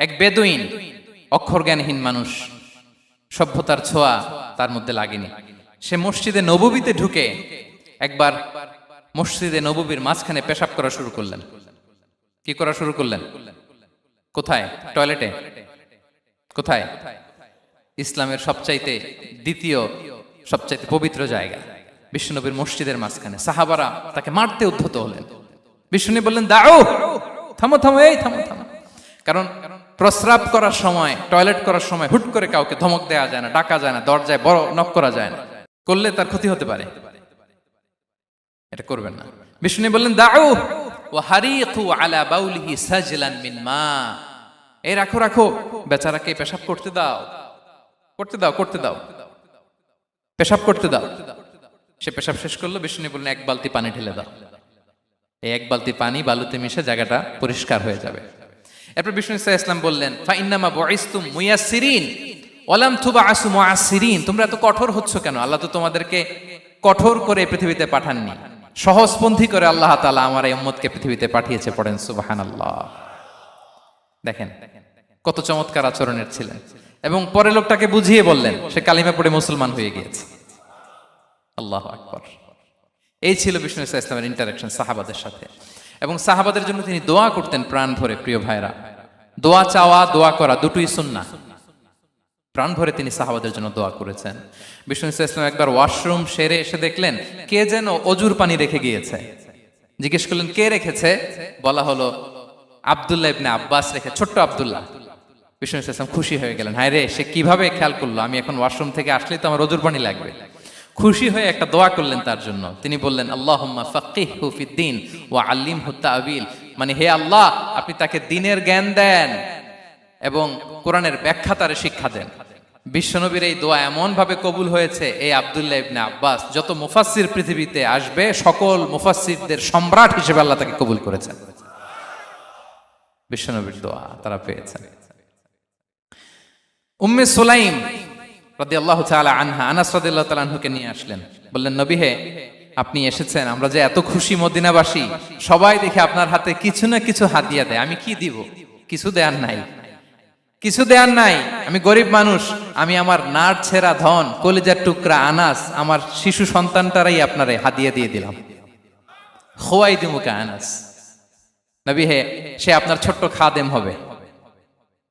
এক বেদুইন, অক্ষর জ্ঞানহীন মানুষ, সভ্যতার ছোঁয়া তার মধ্যে লাগেনি। সে মসজিদে নববীতে ঢুকে একবার মসজিদে নববীর মাঝখানে পেশাব করা শুরু করলেন। কি করা শুরু করলেন? কোথায়? টয়লেটে? কোথায়? ইসলামের সবচাইতে দ্বিতীয় সবচাইতে পবিত্র জায়গা, বিশ্বনবীর মসজিদের মাঝখানে। সাহাবারা তাকে মারতে উদ্ধত হলেন। বিশ্বনবী বললেন, দাও, থামো থামো, এই থামো থামো। কারণ প্রস্রাব করার সময়, টয়লেট করার সময় হুট করে কাউকে ধমক দেওয়া যায় না, ডাকা যায় না, দরজায় বড় নক করা যায় না। করলে তার ক্ষতি হতে পারে, এটা করবেন না। বিশ্বনবী বললেন, দাও ওয়া হারিকু আলা বাউলিহি সাজলান মিন মা। এই রাখো রাখো, বেচারাকে পেশাব করতে দাও, করতে দাও, করতে দাও, পেশাব করতে দাও। সে পেশাব শেষ করলো। বিষ্ণু বললেন, এক বালতি পানি ঢেলে দাও। এই এক বালতি পানি বালুতে মিশে জায়গাটা পরিষ্কার হয়ে যাবে। এরপর বিষ্ণু ইসলাম বললেন, ফাইন্নামা বুইসতুম মুয়াসসিরিন ওয়া লাম তুবআসু মুআসসিরিন। তোমরা এত কঠোর হচ্ছ কেন? আল্লাহ তো তোমাদেরকে কঠোর করে পৃথিবীতে পাঠাননি, সহজপন্থী করে আল্লাহ তাআলা আমার এই উম্মতকে পৃথিবীতে পাঠিয়েছে। পড়েন সুবহানাল্লাহ। দেখেন কত চমৎকার আচরণের ছিলেন। এবং পরে লোকটাকে বুঝিয়ে বললেন, সে কালিমা পড়ে মুসলমান হয়ে গিয়েছে। আল্লাহু আকবার। এই ছিল বিষ্ণু ইসলামের ইন্টারাকশন সাহাবাদের সাথে। এবং সাহাবাদের জন্য তিনি দোয়া করতেন প্রাণ ভরে। প্রিয় ভাইরা, দোয়া চাওয়া, দোয়া করা দুটোই সুন্নাহ। প্রাণ ভরে তিনি সাহাবাদের জন্য দোয়া করেছেন। বিষ্ণু ইসলাম একবার ওয়াশরুম সেরে এসে দেখলেন কে যেন অজুর পানি রেখে গিয়েছে। জিজ্ঞেস করলেন, কে রেখেছে? বলা হলো, আব্দুল্লাহ ইবনে আব্বাস রেখে, ছোট্ট আব্দুল্লাহ। বিষ্ণু ইসলাম খুশি হয়ে গেলেন, হায় রে, সে কিভাবে খেয়াল করলো? আমি এখন ওয়াশরুম থেকে আসলেই তো আমার অজুর পানি লাগবে। খুশি হয়ে একটা দোয়া করলেন তার জন্য। তিনি বললেন, আল্লাহুম্মা ফাক্কিহহু ফিদ্দীন ওয়া আল্লিমহু তা'ওয়িল। মানে হে আল্লাহ, আপনি তাকে দ্বীনের জ্ঞান দেন এবং কোরআনের ব্যাখ্যা তারে শিক্ষা দেন। বিশ্বনবীর এই দোয়া এমন ভাবে কবুল হয়েছে, এই আব্দুল্লাহ ইবনে আব্বাস যত মুফাসসির পৃথিবীতে আসবে, সকল মুফাসসিরদের সম্রাট হিসেবে আল্লাহ তাকে কবুল করেছেন। বিশ্বনবীর দোয়া তারা পেয়েছেন। উম্মে সুলাইম রাদিয়াল্লাহু তাআলা আনহা, আনাস রাদিয়াল্লাহু তাআলা আনহুকে নিয়ে আসলেন। বললেন, নবী হে, আপনি এসেছেন, আমরা যে এত খুশি মদিনাবাসী, সবাই দেখে আপনার হাতে কিছু না কিছু হাদিয়া দেয়। আমি কি দিব? কিছু দেয়ার নাই, কিছু দেয়ার নাই। আমি গরিব মানুষ, আমি আমার নাড় ছেঁড়া ধন, কলিজার টুকরা আনাস, আমার শিশু সন্তানটারাই আপনারে হাদিয়া দিয়ে দিলাম। খুয়াইদিমুকা আনাস। নবী হে, সে আপনার ছোট্ট খাদেম হবে,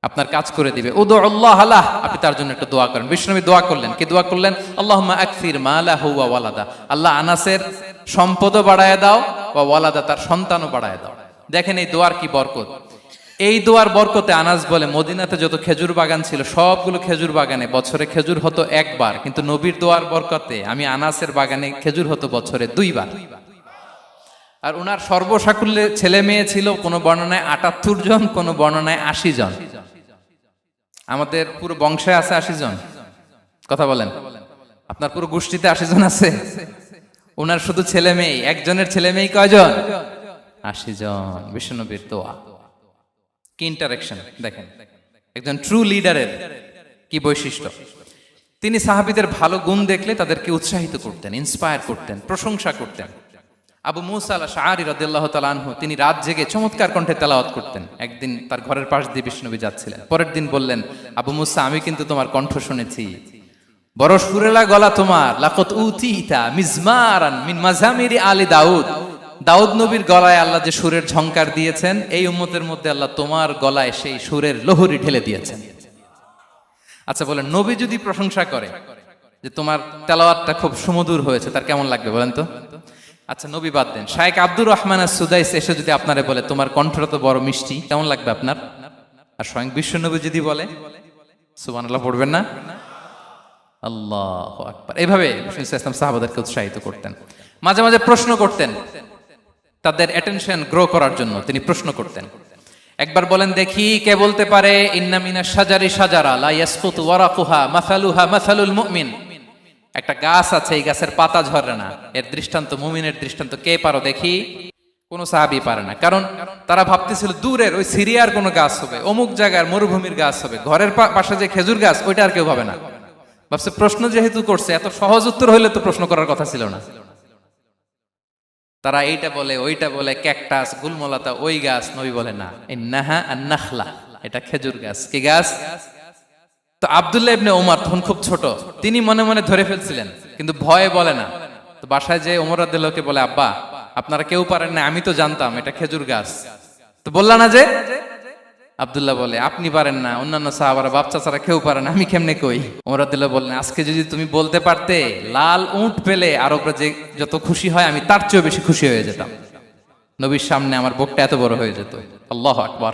আপনার কাজ করে দিবে। উদুল্লাহ আলাহ, আপনি তার জন্য একটু দোয়া করেন। বিশ্বনবী দোয়া করলেন। কি দোয়া করলেন? আল্লাহুম্মা আকসির মালাহু ওয়া ওয়ালাদা। আল্লাহ আনাসের সম্পদও বাড়ায় দাও, ওয়া ওয়ালাদা, তার সন্তানও বাড়ায় দাও। দেখেন এই দোয়ার কি বরকত। এই দোয়ার বরকতে আনাস বলে মদিনাতে যত খেজুর বাগান ছিল সবগুলো খেজুর বাগানে বছরে খেজুর হতো একবার, কিন্তু নবীর দোয়ার বরকতে আমি আনাসের বাগানে খেজুর হতো বছরে 2 বার। আর উনার সর্বসাকুল্যে ছেলে মেয়ে ছিল কোন বর্ণনায় 78 জন, কোন বর্ণনায় 80 জন। আমাদের পুরো বংশে আছে 80 জন, কথা বলেন। আপনার পুরো গোষ্ঠীতে 80 জন আছে? উনার শুধু ছেলে মেয়ে, একজনের ছেলে মেয়ে কয়জন? 80 জন। বিশ্বনবীর দোয়া কি ইন্টারেকশন দেখেন, একজন ট্রু লিডারের কি বৈশিষ্ট্য। তিনি সাহাবীদের ভালো গুণ দেখলে তাদেরকে উৎসাহিত করতেন, ইন্সপায়ার করতেন, প্রশংসা করতেন। আবু মুসা আল-আশআরী রাদিয়াল্লাহু তাআলা আনহু তিনি রাত জেগে চমৎকার কণ্ঠে তেলাওয়াত করতেন। একদিন তার ঘরের পাশ দিয়ে বিশ্বনবী যাচ্ছিলেন, পরের দিন বললেন, আবু মুসা আমি কিন্তু তোমার কণ্ঠ শুনেছি, বড় সুরেলা গলা তোমার, লাকাত উতিতা মিজমারান মিন মাজামিরি আলি দাউদ। দাউদ নবীর গলায় আল্লাহ যে সুরের ঝংকার দিয়েছেন, এই উম্মতের মধ্যে আল্লাহ তোমার গলায় সেই সুরের লহরী ঢেলে দিয়েছেন। আচ্ছা বলেন, নবী যদি প্রশংসা করে যে তোমার তেলাওয়াতটা খুব সুমধুর হয়েছে, তার কেমন লাগবে বলেন তো? আচ্ছা নবী বাদ দেন, শায়েখ আব্দুর রহমান আস-সুদাইস এসে যদি আপনারে বলে তোমার কণ্ঠটা তো বড় মিষ্টি, কেমন লাগবে আপনার? আর স্বয়ং বিশ্বনবী যদি বলে, সুবহানাল্লাহ পড়বেন না? আল্লাহু আকবার। এভাবে রাসূল সাল্লাল্লাহু আলাইহি ওয়াসাল্লাম সাহাবাদেরকে উৎসাহিত করতেন। মাঝে মাঝে প্রশ্ন করতেন, তাদের অ্যাটেনশন গ্রো করার জন্য তিনি প্রশ্ন করতেন। একবার বলেন দেখি, কে বলতে পারে ইন্না মিনাশ শাজারি শাজারা লা ইয়াসকুতু ওয়ারাকুহা মাসালুহা মাসালুল মুমিন। একটা গাছ আছে, এই গাছের পাতা ঝরে না, এর দৃষ্টান্ত মুমিনের দৃষ্টান্ত। কে পারো দেখি? কোন সাহাবী পারে না, কারণ তারা ভাবতেছিল দূরের ওই সিরিয়ার কোন গাছ হবে, অমুক জায়গার মরুভূমির গাছ হবে, ঘরের পাশে যে খেজুর গাছ ওইটা আর কেউ ভাবে না। ভাবছে প্রশ্ন যেহেতু করছে, এত সহজ উত্তর হইলে তো প্রশ্ন করার কথা ছিল না। তারা এইটা বলে ওইটা বলে, ক্যাকটাস গুলমলাতা ওই গাছ। নবী বলে না, ইন্নাহা আন-নাখলা, এটা খেজুর গাছ। কি গাছ? তো আব্দুল্লাহ ইবনে ওমর তখন খুব ছোট, তিনি মনে মনে ধরে ফেলছিলেন, কিন্তু ভয়ে বলে না। তো বাসায় যে ওমর রাদিয়াল্লাহু আনহু বলে, আব্বা আপনারা কেউ পারেন না, আমি তো জানতাম এটা খেজুর গাছ, তো বললা না যে? আব্দুল্লাহ বলে, আপনি পারেন না, অন্যান্য সাহাবারা বাপ চাচারা কেউ পারে না, আমি কেমনে কই? ওমর রাদিয়াল্লাহু বললেন, আজকে যদি তুমি বলতে পারতে লাল উট পেলে আরবরা যে যত খুশি হয় আমি তার চেয়েও বেশি খুশি হয়ে যেতাম। নবীর সামনে আমার বুকটা এত বড় হয়ে যেত। আল্লাহু আকবার।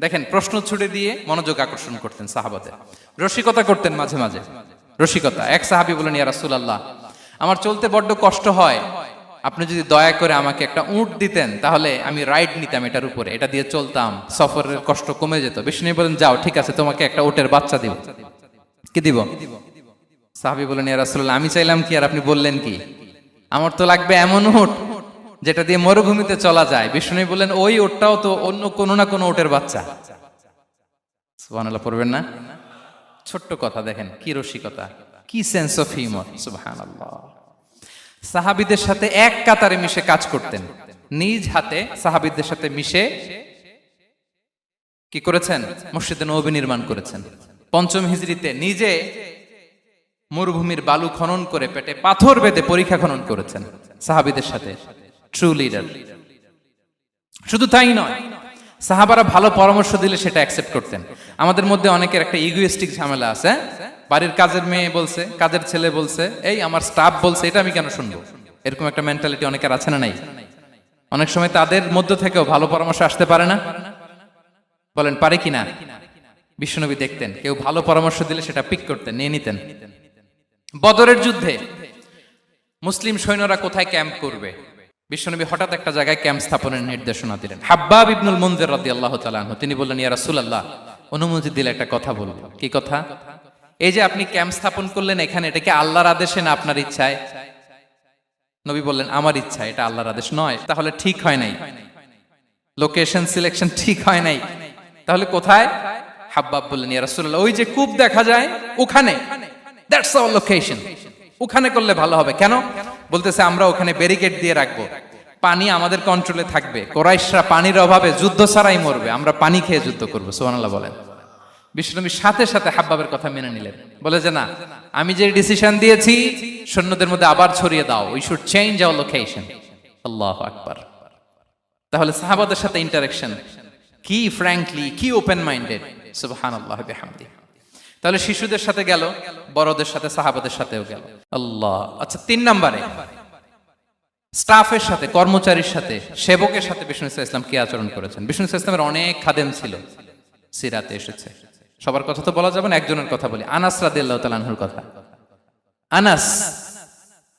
দেখেন, প্রশ্ন ছুড়ে দিয়ে মনোযোগ আকর্ষণ করতেন সাহাবাদের, রসিকতা করতেন মাঝে মাঝে। রসিকতা, এক সাহাবী বলেন, ইয়া রাসূলুল্লাহ আমার চলতে বড্ড কষ্ট হয়, আপনি যদি দয়া করে আমাকে একটা উট দিতেন তাহলে আমি রাইড নিতাম এটার উপরে, এটা দিয়ে চলতাম, সফরের কষ্ট কমে যেত। বিষ্ণু বলেন, যাও ঠিক আছে, তোমাকে একটা উটের বাচ্চা দিব। কি দিব? সাহাবী বলেন, ইয়া রাসূলুল্লাহ আমি চাইলাম কি আর আপনি বললেন কি? আমার তো লাগবে এমন উট যেটা দিয়ে মরুভূমিতে চলা যায়। বিষ্ণু বলেন, ওই উটটাও তো অন্য কোনো না কোনো উটের বাচ্চা। সুবহানাল্লাহ পড়বেন না? ছোট্ট কথা, দেখেন কি রসিকতা, কি সেন্স অফ হিউমার। সুবহানাল্লাহ। সাহাবীদের সাথে এক কাতারে মিশে কাজ করতেন, নিজ হাতে সাহাবীদের সাথে মিশে কি করেছেন? মসজিদে নববী নির্মাণ করেছেন। 5ম হিজরিতে নিজে মরুভূমির বালু খনন করে পেটে পাথর বেঁধে পরীক্ষা খনন করেছেন সাহাবীদের সাথে। True leader. শুধু তাই নয়, সাহাবারা ভালো পরামর্শ দিলে সেটা অ্যাকসেপ্ট করতেন। আমাদের মধ্যে অনেকের একটা ইগোইস্টিক ঝামেলা আছে, বাড়ির কাজের মেয়ে বলছে, কাজের ছেলে বলছে, এই আমার স্টাফ বলছে, এটা আমি কেন শুনবো? এরকম একটা মেন্টালিটি অনেকের আছে না নাই? অনেক সময় তাদের মধ্য থেকেও ভালো পরামর্শ আসতে পারে না? বলেন পারে কিনা? বিশ্বনবী দেখতেন কেউ ভালো পরামর্শ দিলে সেটা পিক করতেন, নিয়ে নিতেন। বদরের যুদ্ধে মুসলিম সৈন্যরা কোথায় ক্যাম্প করবে, বিশ্বনবী হঠাৎ একটা জায়গায় ক্যাম্প স্থাপনের নির্দেশনা দিলেন। হাব্বাব ইবনুল মুনজির রাদিয়াল্লাহু তাআলা আনহু তিনি বললেন, ইয়া রাসূলুল্লাহ অনুমতি দিলে একটা কথা বলবো। কি কথা? এই যে আপনি ক্যাম্প স্থাপন করলেন এখানে, এটা কি আল্লাহর আদেশে না আপনার ইচ্ছায়? নবী বললেন, আমার ইচ্ছা, এটা আল্লাহর আদেশ নয়। তাহলে ঠিক হয় নাই, লোকেশন সিলেকশন ঠিক হয় নাই। তাহলে কোথায়? হাব্বাব বললেন, ইয়া রাসূলুল্লাহ ওই যে কূপ দেখা যায় ওখানে, দ্যাটস আওয়ার লোকেশন, ওখানে করলে ভালো হবে। কেন? বলতেছে আমরা ওখানে ব্যারিকেড দিয়ে রাখবো, পানি আমাদের কন্ট্রোলে থাকবে, কুরাইশরা পানির অভাবে যুদ্ধ ছাড়াই মরবে, আমরা পানি খেয়ে যুদ্ধ করবো। সুবহানাল্লাহ বলেন। বিশ্বনবী সাথে সাথে হাব্বাবের কথা মেনে নিলেন, বলে যে না, আমি যে ডিসিশন দিয়েছি সৈন্যদের মধ্যে আবার ছড়িয়ে দাও, we should change our location. আল্লাহু আকবার। তাহলে সাহাবাদের সাথে ইন্টারেকশন কি ফ্র্যাঙ্কলি, কি ওপেন মাইন্ডেড। সুবহানাল্লাহ বিহামদি। তাহলে শিশুদের সাথে গেল, বড়দের সাথে সাহাবাদের সাথেও গেল। আল্লাহ। আচ্ছা 3 নম্বরে স্টাফের সাথে, কর্মচারীর সাথে, সেবকের সাথে বিষ্ণু ইসলাম কি আচরণ করেছেন। বিষ্ণু ইসলামের অনেক খাদেম ছিল, সিরাতে এসেছে। সবার কথা তো বলা যাবে না, একজনের কথা বলি, আনাস রাদিয়াল্লাহু তাআলা আনহুর কথা। আনাস,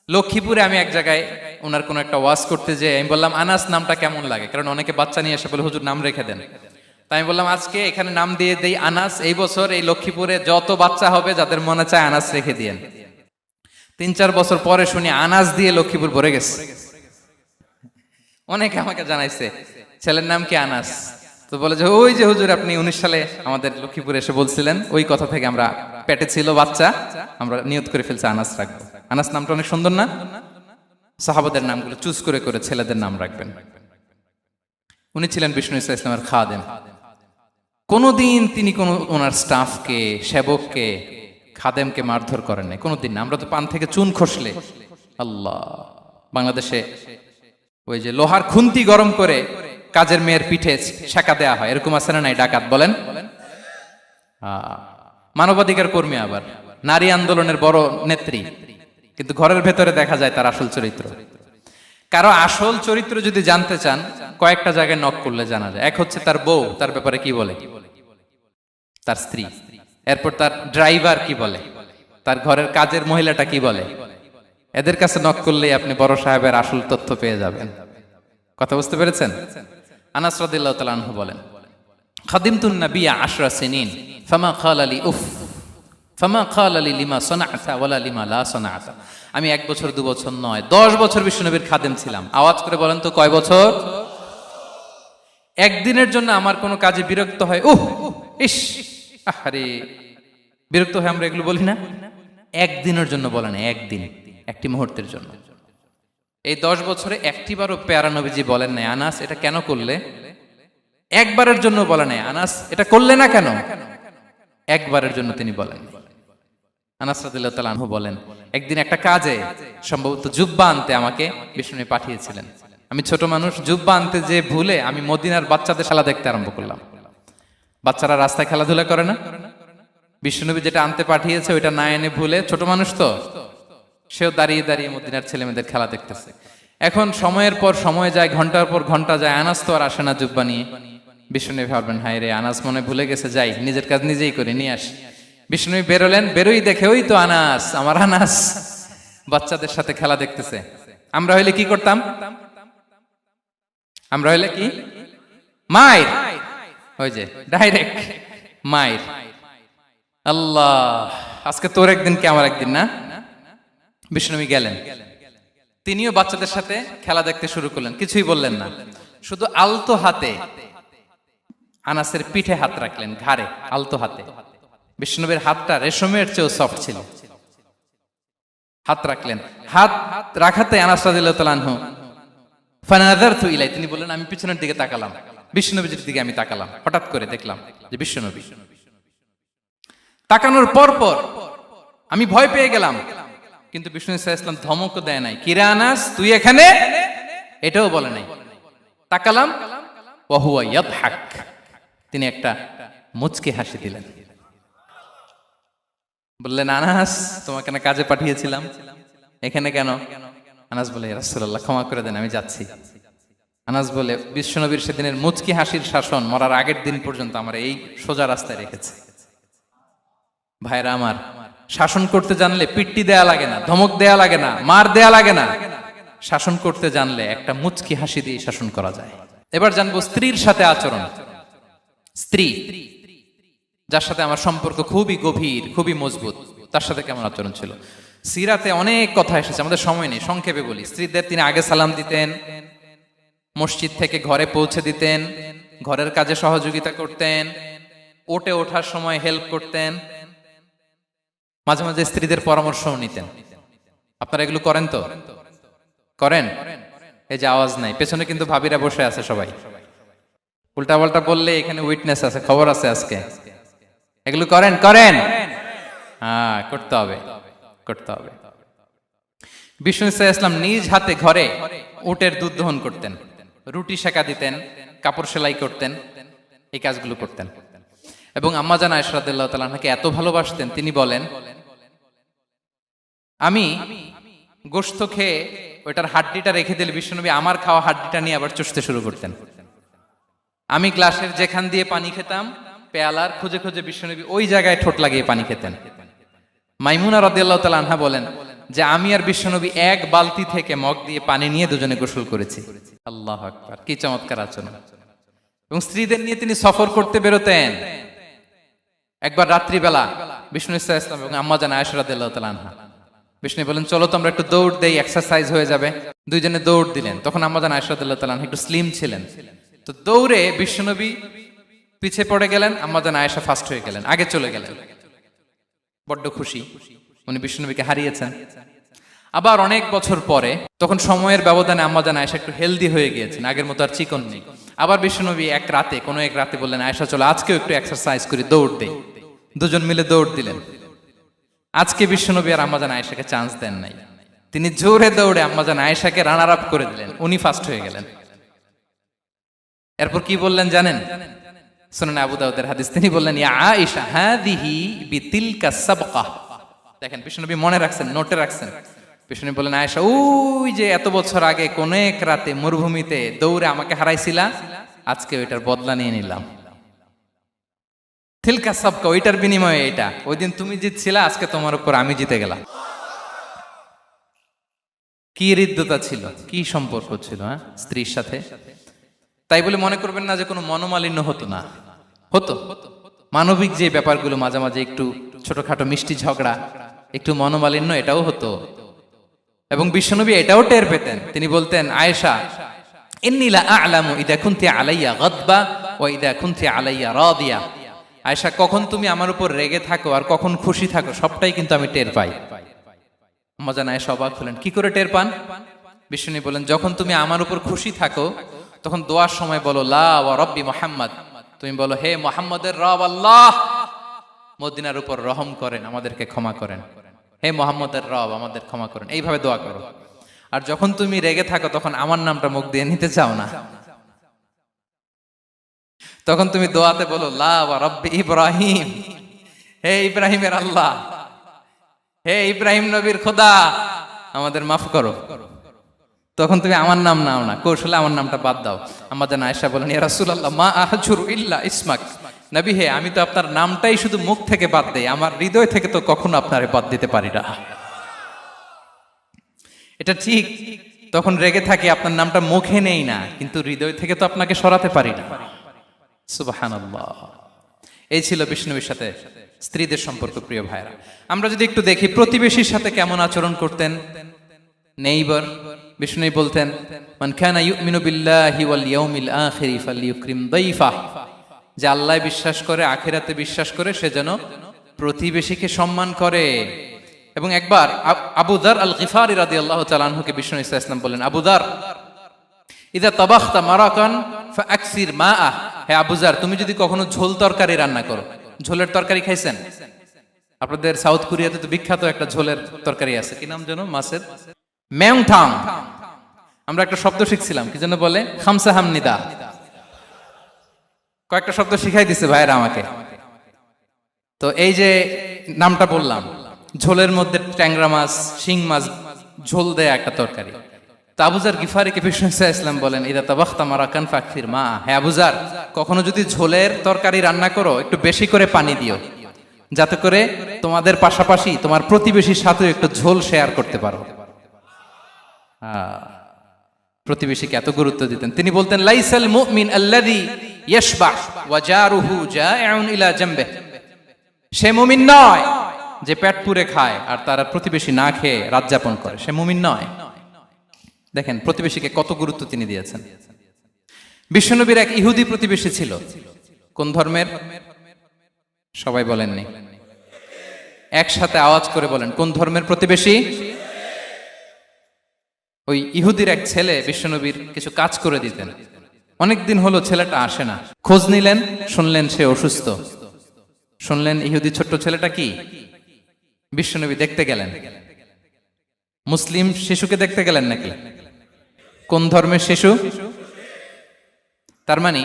লক্ষ্মীপুরে আমি এক জায়গায় ওনার কোনো একটা ওয়াজ করতে যেয়ে আমি বললাম আনাস নামটা কেমন লাগে, কারণ অনেকে বাচ্চা নিয়ে এসে বলে হুজুর নাম রেখে দেন। তাই আমি বললাম আজকে এখানে নাম দিয়ে দেই আনাস, এই বছর এই লক্ষ্মীপুরে যত বাচ্চা হবে যাদের মনে চায় আনাস রেখে দিয়েন। 3-4 বছর পরে শুনি আনাস দিয়ে লক্ষ্মীপুর ভরে গেছে। অনেকে আমাকে জানাইছে ছেলের নাম কি আনাস, তো বলে যে ওই যে হুজুর আপনি 19 সালে আমাদের লক্ষ্মীপুরে এসে বলছিলেন, ওই কথা থেকে আমরা, পেটে ছিল বাচ্চা, আমরা নিয়ত করে ফেলছি আনাস রাখবো। আনাস নামটা অনেক সুন্দর না? সাহাবাদের নামগুলো চুজ করে করে ছেলেদের নাম রাখবেন। উনি ছিলেন বিষ্ণু ইসলামের খাদেম। কোনোদিন তিনি কোন ওনার স্টাফকে, সেবককে, খাদেমকে মারধর করেন নাই কোনোদিন না। আমরা তো পান থেকে চুন খসলে আল্লাহ, বাংলাদেশে ওই যে লোহার খুন্তি গরম করে কাজের মেয়ের পিঠে শেখা দেয়া হয়, এরকম আছে না নাই? ডাকাত বলেন, মানবাধিকার কর্মী, আবার নারী আন্দোলনের বড় নেত্রী, কিন্তু ঘরের ভেতরে দেখা যায় তার আসল চরিত্র। কারো আসল চরিত্র যদি জানতে চান, কয়েকটা জায়গায় নক করলে জানা যায়। এক হচ্ছে তার বউ, তার ব্যাপারে কি বলে, তার স্ত্রী। এরপর তার ড্রাইভার কি বলে, তার ঘরের কাজের মহিলাটা কি বলে। এদের কাছে নক করলেই আপনি বড় সাহেবের আসল তথ্য পেয়ে যাবেন। কথা বুঝতে পেরেছেন? আনাস রাদিয়াল্লাহু তাআলা আনহু বলেন, খাদিমতুন নাবিয়্যা 10 সিনিন ফামা ক্বালা লি উফ ফামা ক্বালা লি লিমা সানা'তা ওয়ালা লিমা লা সানা'তা। আমি 1 বছর 2 বছর নয়, 10 বছর বিশ্বনবীর খাদেম ছিলাম। আওয়াজ করে বলেন তো কয় বছর? একদিনের জন্য আমার কোনো কাজে বিরক্ত হয়, ইস, আরে বিরক্ত হয়, আমরা এগুলো বলি না? একদিনের জন্য বলে না, একদিন, একটি মুহূর্তের জন্য। এই 10 বছরে একটিবারও প্যারা নবীজি বলেন নাই আনাস এটা কেন করলে। একবারের জন্য বলে নাই আনাস এটা করলে না কেন, একবারের জন্য তিনি বলেন। আনাস রাদিয়াল্লাহু তাআলা আনহু বলেন, একদিন একটা কাজে, সম্ভবত জুব্বা আনতে আমাকে বিষ্ণু পাঠিয়েছিলেন। আমি ছোট মানুষ, জুব্বা আনতে যে ভুলে আমি মদিনার বাচ্চাদের খেলা দেখতে আরম্ভ করলাম। বাচ্চারা রাস্তায় খেলাধুলা করে না, বিষ্ণুনবী যেটা আনতে পাঠিয়েছে ওইটা না এনে ভুলে, ছোট মানুষ তো, সেও দাঁড়িয়ে দাঁড়িয়ে মদিনার ছেলে মেয়েদের খেলা দেখতেছে। এখন সময়ের পর সময় যায়, ঘন্টার পর ঘন্টা যায়, আনাস তো আর আসে না জুব্বা নিয়ে। বিষ্ণুনবী ভাবলেন হায় রে, আনাস মনে ভুলে গেছে, যাই নিজের কাজ নিজেই করে নিয়ে আসি। বিষ্ণুনবী বেরোলেন, বেরোই দেখে ওই তো আনাস, আমার আনাস বাচ্চাদের সাথে খেলা দেখতেছে। আমরা হইলে কি করতাম? আমরা হইলে কি মাইর, ওই যে ডাইরেক্ট মাইর। আল্লাহ, আজকে তোর একদিন কি আমার একদিন না। বিষ্ণুনবী গেলেন, তিনিও বাচ্চাদের সাথে খেলা দেখতে শুরু করলেন, কিছুই বললেন না, শুধু আলতো হাতে আনাসের পিঠে হাত রাখলেন, ঘাড়ে আলতো হাতে। বিষ্ণুনবীর হাতটা রেশমের চেয়েও সফট ছিল। হাত রাখলেন, হাত রাখাতে আনাস রাদিয়াল্লাহু তাআলা আনহু ফানাযারতু ইলাই, তিনি বললেন আমি পিছনের দিকে তাকালাম, বিষ্ণুনবীর দিকে আমি তাকালাম। হঠাৎ করে দেখলাম যে বিষ্ণুনবী। তাকানোর পর পর আমি ভয় পেয়ে গেলাম, কিন্তু বিষ্ণু সাল্লাল্লাহু আলাইহি ওয়াসাল্লাম ধমকও দেয় নাই, কিরে আনাস তুই এখানে, এটাও বলে নাই। তাকালাম, ওয়া হুয়া ইয়াদহাক, তিনি একটা মুচকি হাসি দিলেন। বললেন আনাস তোমাকে না কাজে পাঠিয়েছিলাম, এখানে কেন? আনাস বলে ইয়া রাসূলুল্লাহ ক্ষমা করে দেন, আমি যাচ্ছি। আনাস বলে বিশ্বনবীর সেদিনের মুচকি হাসির শাসন মরার আগের দিন পর্যন্ত আমার এই সোজা রাস্তায় রেখেছে। ভাইরা আমার, শাসন করতে জানলে পিট্টি দেয়া লাগে না, ধমক দেয়া লাগে না, মার দেয়া লাগে না। শাসন করতে জানলে একটা মুচকি হাসি দিয়ে শাসন করা যায়। এবার জানবো স্ত্রীর সাথে আচরণ। স্ত্রী যার সাথে আমার সম্পর্ক খুবই গভীর, খুবই মজবুত, তার সাথে কেমন আচরণ ছিল। সিরাতে অনেক কথা এসেছে, আমাদের সময় নেই, সংক্ষেপে বলি। স্ত্রীদের তিনি আগে সালাম দিতেন, মসজিদ থেকে ঘরে পৌঁছে দিতেন, ঘরের কাজে সহযোগিতা করতেন, ওঠে ওঠার সময় হেল্প করতেন, মাঝে মাঝে স্ত্রীদের পরামর্শও নিতেন। আপনারা এগুলো করেন তো? করেন? এই যে আওয়াজ নাই, পেছনে কিন্তু ভাবিরা বসে আছে সবাই। উল্টা পাল্টা বললে এখানে উইটনেস আছে, খবর আছে আজকে। এগুলো করেন? করেন? হ্যাঁ, করতে হবে, করতে হবে। বিষ্ণু ইসলাম নিজ হাতে ঘরে উটের দুধ দহন করতেন, রুটি সেকা দিতেন, কাপড় সেলাই করতেন, এই কাজগুলো করতেন। এবং আম্মা জান আয়েশা রাদিয়াল্লাহু তাআলা আনহাকে এত ভালোবাসতেন, তিনি বলেন আমি গোশত খেয়ে ওইটার হাড্ডিটা রেখে দিলে বিশ্বনবী আমার খাওয়া হাড্ডিটা নিয়ে আবার চষতে শুরু করতেন। আমি গ্লাসের যেখান দিয়ে পানি খেতাম, পেয়ালার খুঁজে খুঁজে বিশ্বনবী ওই জায়গায় ঠোঁট লাগিয়ে পানি খেতেন। মাইমুনা রাদিয়াল্লাহু তাআলা আনহা বলেন যে আমি আর বিশ্বনবী এক বালতি থেকে মগ দিয়ে পানি নিয়ে দুজনে গোসল করেছি। আল্লাহু আকবার, কি চমৎকার আচরণ। এবং স্ত্রীদের নিয়ে তিনি সফর করতে বেরোতেন। একবার রাত্রিবেলা বিষ্ণু ইসলাম এবং আম্মাজান আয়েশা রাদিয়াল্লাহু তাআলা আনহা, বিষ্ণু বলেন চলো তো আমরা একটু দৌড় দেই, এক্সারসাইজ হয়ে যাবে। দুইজনে দৌড় দিলেন। তখন আম্মাজান আয়েশা রাদিয়াল্লাহু তাআলা আনহা একটু স্লিম ছিলেন, তো দৌড়ে বিশ্বনবী পিছে পড়ে গেলেন, আম্মাজান আয়েশা ফার্স্ট হয়ে গেলেন, আগে চলে গেলেন। বড্ড খুশি, উনি বিশ্বনবীকে হারিয়েছেন। আবার অনেক বছর পরে, তখন সময়ের ব্যবধানে আম্মাজান আয়েশা একটু হেলদি হয়ে গিয়েছেন, আগের মতো আর চিকন নেই। আবার বিশ্বনবী কোনো এক রাতে বললেন আয়েশা চলো আজকেও একটু এক্সারসাইজ করি, দৌড় দেই। দুজন মিলে দৌড় দিলেন। আজকে বিশ্বনবী আর আম্মাজান আয়েশাকে চান্স দেন নাই, তিনি জোরে দৌড়ে আম্মাজান আয়েশাকে রানার আপ করে দিলেন, উনি ফার্স্ট হয়ে গেলেন। এরপর কি বললেন জানেন? সুনানে আবু দাউদের হাদিস, তিনি বললেন ইয়া আয়েশা হাদিহি বিতিলকা সাবকা। দেখেন বিশ্বনবী মনে রাখছেন, নোটে রাখছেন। বিশ্বনবী বললেন আয়েশা, ওই যে এত বছর আগে কোন এক রাতে মরুভূমিতে দৌড়ে আমাকে হারাইছিলা, আজকে ওইটার বদলা নিয়ে নিলাম। তিলকা সাবকা, ওইটার বিনিময়ে এটা। ওই দিন তুমি জিতছিলা, আজকে তোমার উপর আমি জিতে গেলাম। কি হৃদ্যতা ছিল, কি সম্পর্ক ছিল স্ত্রীর সাথে। তাই বলে মনে করবেন না যে কোনো মনোমালিন্য হতো না, হতো। মানবিক যে ব্যাপারগুলো মাঝে মাঝে একটু ছোটখাটো মিষ্টি ঝগড়া, একটু মনোমালিন্য, এটাও হতো। এবং বিশ্বনবী এটাও টের পেতেন। তিনি বলতেন আয়েশা ইন্নী লা আ'লামু ইদা কুনতি আলাইয়া গাদবা ওয়া ইদা কুনতি আলাইয়া রাদিয়া। আয়েশা, কখন তুমি আমার উপর রেগে থাকো আর কখন খুশি থাকো সবটাই কিন্তু আমি টের পাই। আম্মাজান আয়েশা অবাক হলেন, কি করে টের পান? বিশ্বনবী বলেন যখন তুমি আমার উপর খুশি থাকো তখন দোয়ার সময় বলো লা ওয়া রাব্বি মুহাম্মদ, তুমি বলো হে মুহাম্মদের রব আল্লাহ, মদিনার উপর রহম করেন, আমাদেরকে ক্ষমা করেন। হে মুহাম্মদের রব, আমাদের ক্ষমা করেন, এইভাবে দোয়া করো। আর যখন তুমি রেগে থাকো তখন আমার নামটা মুখ দিয়ে নিতে চাও না, তখন তুমি দোয়াতে বলো লা ওয়া রাব্বি ইব্রাহিম, হে ইব্রাহিমের আল্লাহ, হে ইব্রাহিম নবীর খোদা, আমাদের মাফ করো। তখন তুমি আমার নাম নাও না, কৌশলে আমার নামটা বাদ দাও। আম্মাজান আয়েশা বলেন ইয়া রাসূলুল্লাহ মা আহজুরু ইল্লা ইসমাক, নবী হে আমি তো আপনার নামটাই শুধু মুখ থেকে বাদ দেই, আমার হৃদয় থেকে তো কখনো আপনারে বাদ দিতে পারি না। এটা ঠিক, তখন রেগে থাকি, আপনার নামটা মুখে নেই না, কিন্তু হৃদয় থেকে তো আপনাকে সরাতে পারি না। সুবহানাল্লাহ। এই ছিল বিষ্ণুবীর সাথে স্ত্রীদের সম্পর্ক। প্রিয় ভাইরা, আমরা যদি একটু দেখি প্রতিবেশীর সাথে কেমন আচরণ করতেন। নেইবার, বিষ্ণু বলতেন মান কানা ইউমিনু বিল্লাহি ওয়াল ইয়াউমিল আখিরি ফালইউকরিম দাইফাহ, যে আল্লাহ বিশ্বাস করে, আখিরাতে বিশ্বাস করে, সে যেন প্রতিবেশীকে সম্মান করে। এবং একবার আবু যার আল গিফারি রাদিয়াল্লাহু তাআলা আনহুকে বিষ্ণু ইসলাম বলেন আবু যার ইদা তাবাখতা মারাকান ফাআকসির মাআ, হে আবু যার তুমি যদি কখনো ঝোল তরকারি রান্না করো, ঝোলের তরকারি খাইছেন? আপনাদের সাউথ কোরিয়াতে তো বিখ্যাত একটা ঝোলের তরকারি আছে, কি নাম যেন, মাছের মেংথাং। আমরা একটা শব্দ শিখছিলাম, কি যেন বলে, খামসা হামনিদা। কয়েকটা শব্দ শিখাই দিছে ভাইরা আমাকে। তো এই যে নামটা বললাম, ঝোলের মধ্যে ট্যাংরা মাছ, শিং মাছ ঝোল দেয়া একটা তরকারি। তো আবু যার গিফারিকে বিষ্ণু ইসলাম বলেন ইদা তাবাখতা মারাকান ফাকসির মা, হে আবু যার কখনো যদি ঝোলের তরকারি রান্না করো একটু বেশি করে পানি দিও, যাতে করে তোমাদের পাশাপাশি তোমার প্রতিবেশীর সাথে একটু ঝোল শেয়ার করতে পারো। প্রতিবেশীকে এত গুরুত্ব দিতেন। তিনি বলতেন লাইসাল মুমিন আল্লাযী ইয়াশবাহ ওয়া জারুহু জাইউন ইলা জামবিহি, সে মুমিন নয় যে পেট পুরে খায় আর তার প্রতিবেশী না খেয়ে রাত যাপন করে, সে মুমিন নয়। দেখেন প্রতিবেশীকে কত গুরুত্ব তিনি দিয়েছেন। বিশ্বনবীর এক ইহুদি প্রতিবেশী ছিল। কোন ধর্মের? সবাই বলেননি, একসাথে আওয়াজ করে বলেন, কোন ধর্মের প্রতিবেশী? ওই ইহুদির এক ছেলে বিশ্বনবীর কিছু কাজ করে দিতেন। অনেকদিন হলো ছেলেটা আসে না, খোঁজ নিলেন, শুনলেন সে অসুস্থ। শুনলেন ইহুদি ছোট্ট ছেলেটা কি, বিশ্বনবী দেখতে গেলেন। মুসলিম শিশুকে দেখতে গেলেন নাকি? কোন ধর্মের শিশু? তার মানে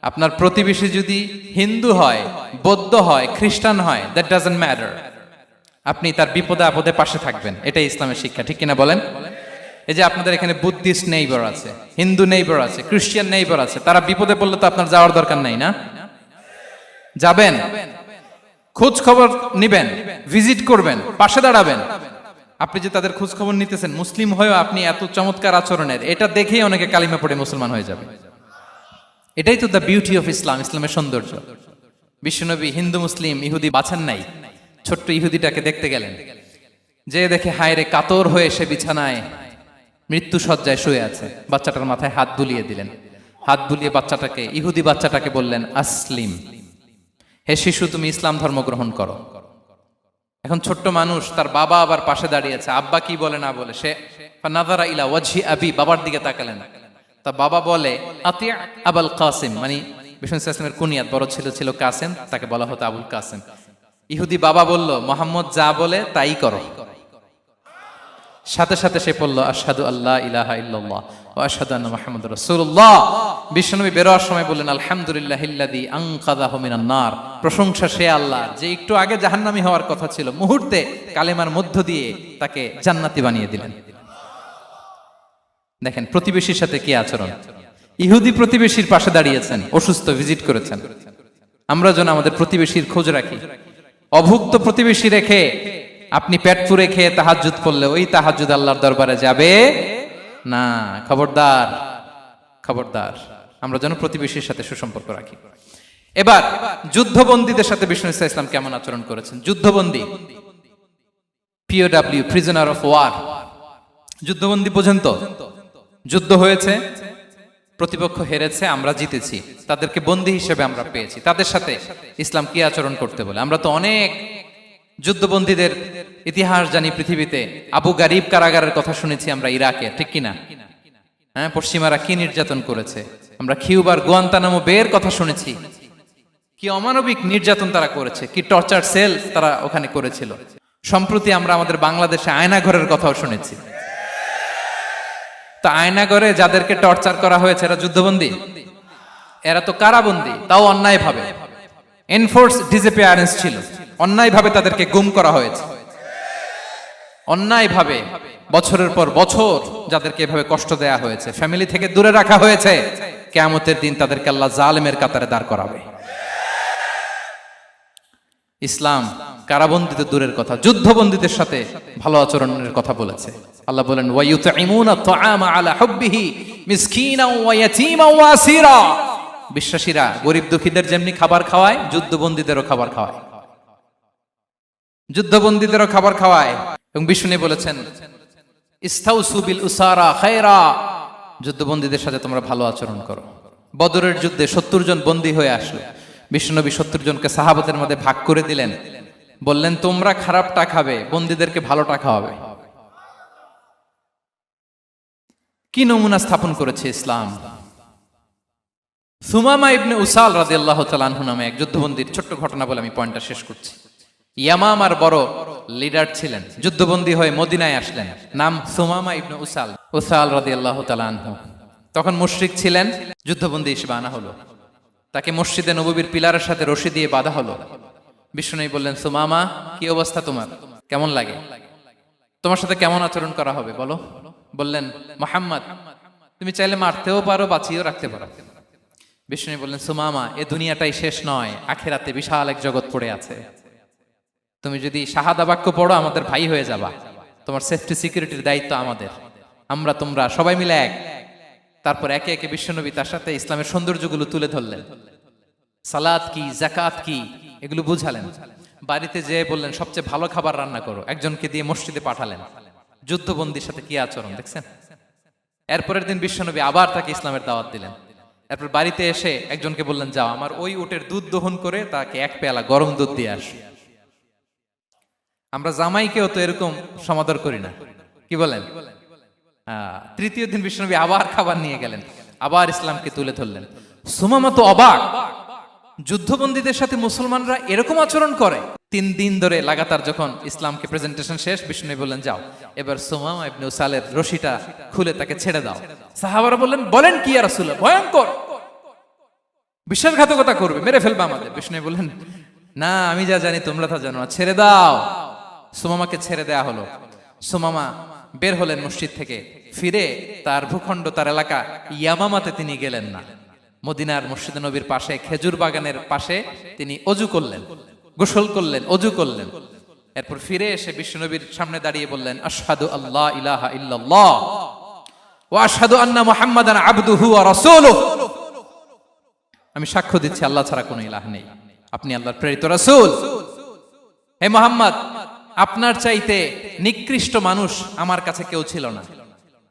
আপনার প্রতিবেশী যদি হিন্দু হয়, বৌদ্ধ হয়, খ্রিস্টান হয়, দ্যাট ডাজন্ট ম্যাটার। আপনি তার বিপদে আপদে পাশে থাকবেন, এটাই ইসলামের শিক্ষা, ঠিক কিনা বলেন? এই যে আপনাদের এখানে বুদ্ধিস্ট নেইবার আছে, হিন্দু নেইবার আছে, খ্রিস্টান নেইবার আছে, তারা বিপদে পড়লে তো আপনার যাওয়ার দরকার নাই, না? যাবেন, খোঁজ খবর নিবেন, ভিজিট করবেন, পাশে দাঁড়াবেন। আপনি যে তাদের খোঁজ খবর নিতেছেন, মুসলিম হয়েও আপনি এত চমৎকার আচরণের, এটা দেখেই অনেকে কালিমা পড়ে মুসলমান হয়ে যাবে। এটাই তো দ্য বিউটি অফ ইসলাম, ইসলামের সৌন্দর্য। বিশ্বনবী হিন্দু মুসলিম ইহুদি বাছান নাই, ছোট্ট ইহুদিটাকে দেখতে গেলেন, যে দেখে হায় রে, কাতর হয়ে সে বিছানায় মৃত্যু শয্যায় শুয়ে আছে, বাচ্চাটার মাথায় হাত বুলিয়ে দিলেন। হাত বুলিয়ে বাচ্চাটাকে, ইহুদি বাচ্চাটাকে বললেন, আসলিম, হে শিশু, তুমি ইসলাম ধর্ম গ্রহণ করো। এখন ছোট্ট মানুষ, তার বাবা আবার পাশে দাঁড়িয়ে আছে, আব্বা কি বলে না বলে, সে নাযারা ইলা ওয়াজহি আবি, বাবার দিকে তাকালেন। তা বাবা বলে, আতি আবুল কাসিম, মানে বিষ্ণু ইসলামের কুনিয়াত, বড় ছিল ছিল কাসেম, তাকে বলা হতো আবুল কাসেম। ইহুদি বাবা বলল, মোহাম্মদ যা বলে তাই করো। সাথে সাথে সে পড়ল, আশহাদু আল্লাহ ইলাহা ইল্লাল্লাহ ওয়া আশহাদু আন্না মুহাম্মাদুর রাসূলুল্লাহ। বিশ্বনবী বেরোয়ার সময় বললেন, আলহামদুলিল্লাহিল্লাযী আনকাযাহু মিনান নার, প্রশংসা সে আল্লাহ যে একটু আগে জাহান্নামী হওয়ার কথা ছিল, মুহূর্তে কালেমার মধ্য দিয়ে তাকে জান্নাতি বানিয়ে দিলেন। দেখেন প্রতিবেশীর সাথে কি আচরণ। ইহুদি প্রতিবেশীর পাশে দাঁড়িয়েছেন, অসুস্থ, ভিজিট করেছেন। আমরা যেন আমাদের প্রতিবেশীর খোঁজ রাখি। অভুক্ত প্রতিবেশী রেখে আপনি পেট পুরে খেয়ে তাহাজ্জুদ পড়লে ওই তাহাজ্জুদ আল্লাহর দরবারে যাবে না। খবরদার, খবরদার, আমরা যেন প্রতিবেশীর সাথে সুসম্পর্ক রাখি। এবার যুদ্ধবন্দীদের সাথে বিষ্ণু ইসলাম কেমন আচরণ করেছেন। যুদ্ধবন্দী, পিওডব্লিউ, প্রিজনার অফ ওয়ার, যুদ্ধবন্দী পর্যন্ত যুদ্ধ হয়েছে, প্রতিপক্ষ হেরেছে, আমরা জিতেছি, তাদেরকে বন্দী হিসেবে আমরা পেয়েছি, তাদের সাথে ইসলাম কি আচরণ করতে বলে। আমরা তো অনেক যুদ্ধবন্দীদের ইতিহাস জানি পৃথিবীতে। আবু গারিব কারাগারের কথা শুনেছি আমরা ইরাকে, ঠিক কিনা? হ্যাঁ, পশ্চিমারা কি নির্যাতন করেছে। আমরা কিউবার গুয়ান্তানামো বের কথা শুনেছি, কি অমানবিক নির্যাতন তারা করেছে, কি টর্চার সেল তারা ওখানে করেছিল। সম্প্রতি আমরা আমাদের বাংলাদেশে আয়নাঘরের কথাও শুনেছি। তা আয়নাঘরে যাদেরকে টর্চার করা হয়েছে এরা যুদ্ধবন্দী? এরা তো কারাবন্দী, তাও অন্যায় ভাবে। এনফোর্স ডিসঅ্যাপিয়ারেন্স ছিল, অন্যায় ভাবে তাদেরকে গুম করা হয়েছে। অন্যায় ভাবে বছরের পর বছর যাদেরকে এভাবে কষ্ট দেয়া হয়েছে, ফ্যামিলি থেকে দূরে রাখা হয়েছে, কিয়ামতের দিন তাদেরকে আল্লাহ জালেমের কাতারে দাঁড় করাবে। ইসলাম কারাবন্দীদের দূরের কথা, যুদ্ধবন্দীদের সাথে ভালো আচরণের কথা বলেছে। আল্লাহ বলেন, ওয়া ইউতঈমুনা আত-তাআমা আলা হুব্বিহি মিসকিনাও ওয়া ইয়াতীমান ওয়া আসীরা। বিশ্বাসীরা গরিব দুঃখীদের যেমনি খাবার খাওয়ায়, যুদ্ধবন্দীদেরও খাবার খাওয়ায়, যুদ্ধবন্দীদেরও খাবার খাওয়ায়। এবং বিষ্ণু বলেছেন, ইস্তাউসু বিল উসারা খায়রা, যুদ্ধবন্দীদের সাথে তোমরা ভালো আচরণ করো। বদরের যুদ্ধে 70 জন বন্দী হয়ে আসলো। বিশ্বনবী 70 জনকে সাহাবাদের মধ্যে ভাগ করে দিলেন, বললেন তোমরা খারাপটা খাবে, বন্দীদেরকে ভালোটা খাওয়াবে। কি নমুনা স্থাপন করেছে ইসলাম। সুমামা ইবনে উসাল রাদিয়াল্লাহু তাআলা আনহু নামে এক যুদ্ধবন্দীর ছোট্ট ঘটনা বলে আমি পয়েন্টটা শেষ করছি। ইয়ামামার বড় লিডার ছিলেন, যুদ্ধবন্দী হয়ে মদিনায় আসলেন, নাম সুমামা ইবনে উসাল রাদিয়াল্লাহু তাআলা আনহু। তখন মুশরিক ছিলেন, যুদ্ধবন্দী হিসেবে আনা হলো। তাকে মসজিদে নববীর পিলারের সাথে রশি দিয়ে বাঁধা হলো। বিষ্ণু বললেন, সুমামা কি অবস্থা তোমার, কেমন লাগে, তোমার সাথে কেমন আচরণ করা হবে বলো। বললেন, মুহাম্মদ তুমি চাইলে মারতেও পারো, বাঁচিয়েও রাখতে পারো। বিষ্ণু বললেন, সুমামা এ দুনিয়াটাই শেষ নয়, আখিরাতে বিশাল এক জগৎ পড়ে আছে। তুমি যদি শাহাদা বাক্য পড়ো আমাদের ভাই হয়ে যাবা, তোমার সেফটি সিকিউরিটির দায়িত্ব আমাদের, আমরা তোমরা সবাই মিলে এক। তারপর একে একে বিশ্বনবী তার সাথে ইসলামের সৌন্দর্যগুলো তুলে ধরলেন, সালাত কি, যাকাত কি, এগুলো বুঝালেন। বাড়িতে যেয়ে বললেন সবচেয়ে ভালো খাবার রান্না করো, একজনকে দিয়ে মসজিদে পাঠালেন। যুদ্ধবন্দীর সাথে কি আচরণ দেখছেন। এরপরের দিন বিশ্বনবী আবার তাকে ইসলামের দাওয়াত দিলেন। এরপর বাড়িতে এসে একজনকে বললেন, যাও আমার ওই উটের দুধ দহন করে তাকে এক পেয়ালা গরম দুধ দিয়ে আস। আমরা জামাইকেও তো এরকম সমাদর করি না, কি বলেন। তৃতীয় দিন বিশ্বনবী আবার খাবার নিয়ে গেলেন, আবার ইসলামকে তুলে ধরলেন। সুমামা তো অবাক, যুদ্ধবন্দীদের সাথে মুসলমানরা এরকম আচরণ করে। 3 দিন ধরে লাগাতার যখন ইসলামকে প্রেজেন্টেশন শেষ, বিষ্ণু বললেন, যাও এবার সুমামা ইবনে উসালের রশিটা খুলে তাকে ছেড়ে দাও। সাহাবারা বললেন, বলেন কি ইয়া রাসূলুল্লাহ, ভয়ঙ্কর, বিশ্বাসঘাতকতা করবে, মেরে ফেলবে আমাদের। বিষ্ণু বললেন, না আমি যা জানি তোমরা তা জানো না, ছেড়ে দাও। সুমামাকে ছেড়ে দেয়া হলো। সুমামা বের হলেন মসজিদ থেকে, ফিরে তার ভূখণ্ড, তার এলাকা ইয়ামামাতে তিনি গেলেন না। মদিনার মসজিদে নবীর পাশে খেজুর বাগানের পাশে তিনি অজু করলেন, গোসল করলেন, অজু করলেন। এরপর ফিরে এসে বিশ্বনবীর সামনে দাঁড়িয়ে বললেন, আশহাদু আল্লা ইলাহা ইল্লাল্লাহ ওয়া আশহাদু আন্না মুহাম্মাদান আবদুহু ওয়া রাসূলুহু। আমি সাক্ষ্য দিচ্ছি আল্লাহ ছাড়া কোনো ইলাহ নেই, আপনি আল্লাহর প্রেরিত রাসূল। হে মুহাম্মদ, আপনার চাইতে নিকৃষ্ট মানুষ আমার কাছে কেউ ছিল না,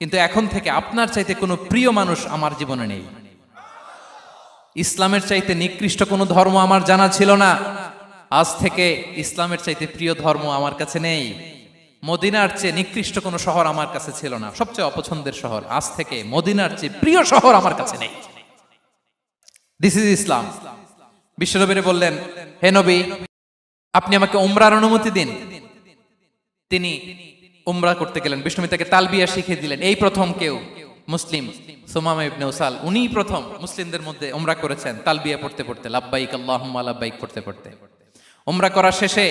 কিন্তু এখন থেকে আপনার চাইতে কোনো প্রিয় মানুষ আমার জীবনে নেই। ইসলামের চাইতে নিকৃষ্ট কোনো ধর্ম আমার জানা ছিল না, আজ থেকে ইসলামের চাইতে প্রিয় ধর্ম আমার কাছে নেই। মদিনার চেয়ে নিকৃষ্ট কোনো শহর আমার কাছে ছিল না, সবচেয়ে অপছন্দের শহর, আজ থেকে মদিনার চেয়ে প্রিয় শহর আমার কাছে নেই। দিস ইজ ইসলাম। বিশ্বনবী বললেন, হে নবী, আপনি আমাকে উমরার অনুমতি দিন। তিনি উমরা করতে গেলেন। বিশ্বনবী তাকে তালবিয়া শিখিয়ে দিলেন। এই প্রথম কেউ মুসলিম সুমামা ইবনে উসাল, উনিই প্রথম মুসলিমদের মধ্যে উমরা করেছেন তালবিয়া পড়তে পড়তে, লাব্বাইক আল্লাহুম্মা লাব্বাইক পড়তে পড়তে। উমরা করার শেষে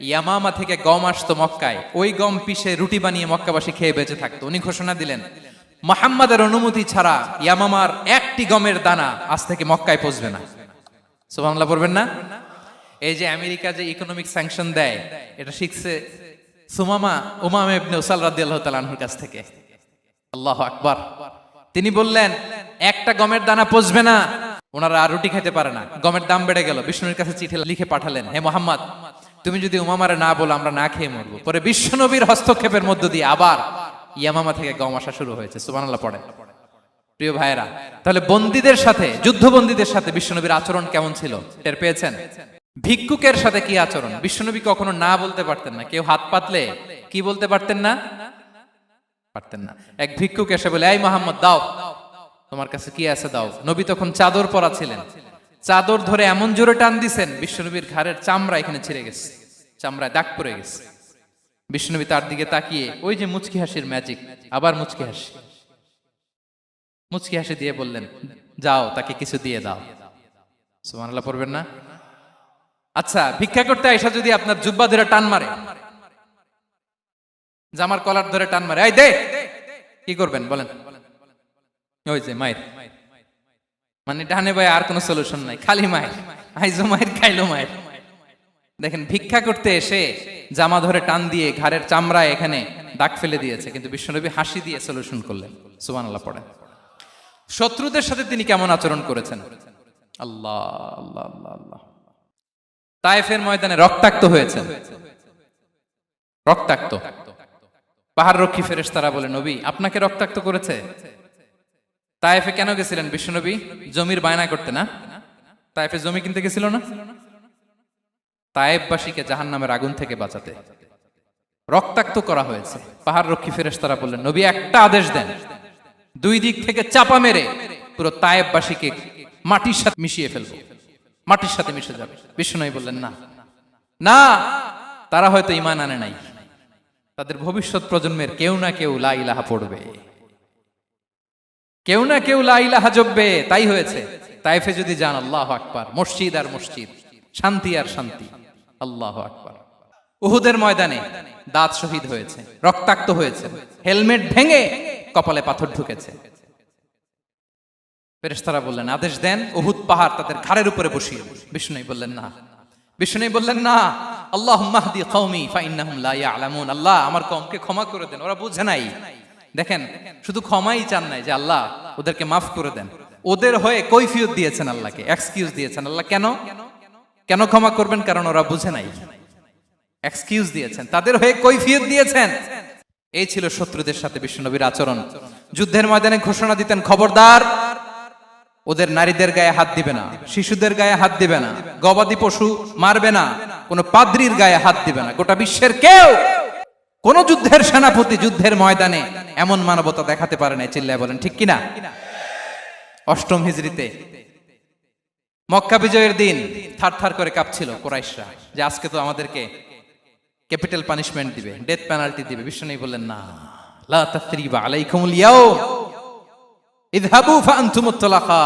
ইয়ামামা থেকে গম আসতো মক্কায়, ওই গম পিষে রুটি বানিয়ে মক্কাবাসী খেয়ে বেঁচে থাকতো। উনি ঘোষণা দিলেন, মুহাম্মাদের অনুমতি ছাড়া ইয়ামামার একটি গমের দানা আজ থেকে মক্কায় পৌঁছবে না। সুবহানাল্লাহ পড়বেন না? এই যে আমেরিকা যে ইকোনমিক স্যাংশন দেয়, এটা শিখছে সুমামা উমামা ইবনে উসাল রাদিয়াল্লাহু তাআলা আনহুর কাছ থেকে। আল্লাহু আকবার। তিনি বললেন, একটা গমের দানা পচবে না, ওনারা আর রুটি খেতে পারে না। গমের দাম বেড়ে গেল। বিষ্ণুর কাছে চিঠি লিখে পাঠালেন, হে মুহাম্মদ, তুমি যদি উমামারে না বলো আমরা না খেয়ে মরবো। পরে বিশ্বনবীর হস্তক্ষেপের মধ্য দিয়ে আবার ইয়ামামা থেকে গম আসা শুরু হয়েছে। সুবহানাল্লাহ পড়ে। প্রিয় ভাইয়েরা, তাহলে বন্দীদের সাথে, যুদ্ধবন্দীদের সাথে বিশ্বনবীর আচরণ কেমন ছিল টের পেয়েছেন? ভিক্ষুকের সাথে কি আচরণ? বিশ্বনবী কখনো না বলতে পারতেন না। কেউ হাত পাতলে কি বলতে পারতেন না? পারতেন না। এক ভিক্ষুক এসে বলে, এই মুহাম্মদ দাও, তোমার কাছে কি আছে দাও। নবী তখন চাদর পরা ছিলেন। চাদর ধরে এমন জোরে টান দিছেন, বিশ্বনবীর ঘাড়ের চামড়া এখানে ছিঁড়ে গেছে, চামড়ায় দাগ পড়ে গেছে। বিশ্বনবী তার দিকে তাকিয়ে, ওই যে মুচকি হাসির ম্যাজিক, আবার মুচকি হাসি, মুচকি হাসি দিয়ে বললেন, যাও তাকে কিছু দিয়ে দাও। সুবহানাল্লাহ পড়বেন না? আচ্ছা, ভিক্ষা করতে আইসা যদি আপনার জুব্বা ধরে টান মারে, জামার কলার ধরে টান মারে, এই দে, কি করবেন বলেন? ওই যে মায়ের, মানে ডানে ভাই আর কোনো সলিউশন নাই, খালি মায়ের, আইজো মায়ের খাইলো মায়ের। দেখেন, ভিক্ষা করতে এসে জামা ধরে টান দিয়ে ঘাড়ের চামড়ায় এখানে দাগ ফেলে দিয়েছে, কিন্তু বিশ্বনবী হাসি দিয়ে সলিউশন করলেন। সুবহানাল্লাহ পড়ে। শত্রুদের সাথে তিনি কেমন আচরণ করেছেন? আল্লাহ আল্লাহ আল্লাহ আল্লাহ। তায়েফের ময়দানে রক্তাক্ত হয়েছেন, রক্তাক্ত। পাহাড় রক্ষী ফেরেশতারা বলে, নবী আপনাকে রক্তাক্ত করেছে? তায়েফে কেন গেছিলেন বিশ্বনবী? জমির বায়না করতে না? তায়েফে জমি কিনতে গেছিল না? তায়েফবাসীকে জাহান্নামের আগুন থেকে বাঁচাতে রক্তাক্ত করা হয়েছে। পাহাড় রক্ষী ফেরেশতারা বললেন, নবী একটা আদেশ দেন, দুই দিক থেকে চাপা মেরে পুরো তায়েফবাসীকে মাটির সাথে মিশিয়ে ফেলবো, মাটির সাথে মিশে যাবে। বিশ্বনবী বললেন, না না, তারা হয়তো ঈমান আনে নাই, তাদের ভবিষ্যৎ প্রজন্মের কেউ না কেউ লা ইলাহা পড়বে, কেউ না কেউ লা ইলাহা জপবে। তাই হয়েছে। তায়েফে যদি যান, আল্লাহু আকবার, মসজিদ আর মসজিদ, শান্তি আর শান্তি। আল্লাহু আকবার। উহুদের ময়দানে দাঁত শহীদ হয়েছে, রক্তাক্ত হয়েছে, হেলমেট ভেঙে কপালে পাথর ঢুকেছে। ফেরেশতারা বললেন, আদেশ দেন উহুদ পাহাড় তাদের ঘাড়ের উপরে বসিয়ে। বিষ্ণু বললেন, না। বিষ্ণু বললেন, না, আল্লাহুম্মা হদি কওমি ফাইন্নাহুম লা ইয়ালামুন। আল্লাহ আমার কওমকে ক্ষমা করে দেন, ওরা বুঝে নাই। দেখেন, শুধু ক্ষমাই চান নাই যে আল্লাহ ওদেরকে মাফ করে দেন, ওদের হয়ে কৈফিয়ত দিয়েছেন আল্লাহকে, এক্সকিউজ দিয়েছেন। আল্লাহ কেন কেন ক্ষমা করবেন? কারণ ওরা বুঝে নাই। এক্সকিউজ দিয়েছেন, তাদের হয়ে কৈফিয়ত দিয়েছেন। এই ছিল শত্রুদের সাথে বিশ্বনবীর আচরণ। যুদ্ধের ময়দানে ঘোষণা দিতেন, খবরদার, ওদের নারীদের গায়ে হাত দিবে না, শিশুদের গায়ে হাত দিবে না, গবাদি পশু মারবে না, কোন পাদ্রীর গায়ে হাত দিবে না। গোটা বিশ্বের কেউ, কোন যুদ্ধের সেনাপতি যুদ্ধের ময়দানে এমন মানবতা দেখাতে পারে না। চিল্লায় বলেন ঠিক কিনা? অষ্টম হিজরিতে মক্কা বিজয়ের দিন থার থার করে কাঁপছিল কুরাইশরা, যে আজকে তো আমাদেরকে ক্যাপিটাল পানিশমেন্ট দিবে, ডেথ পেনাল্টি দিবে। বিশ্বনবী বললেন, না, লা তাসরিবা আলাইকুমুল ইয়াউম ইযহাবু ফাআনতুমুত তুলাকা।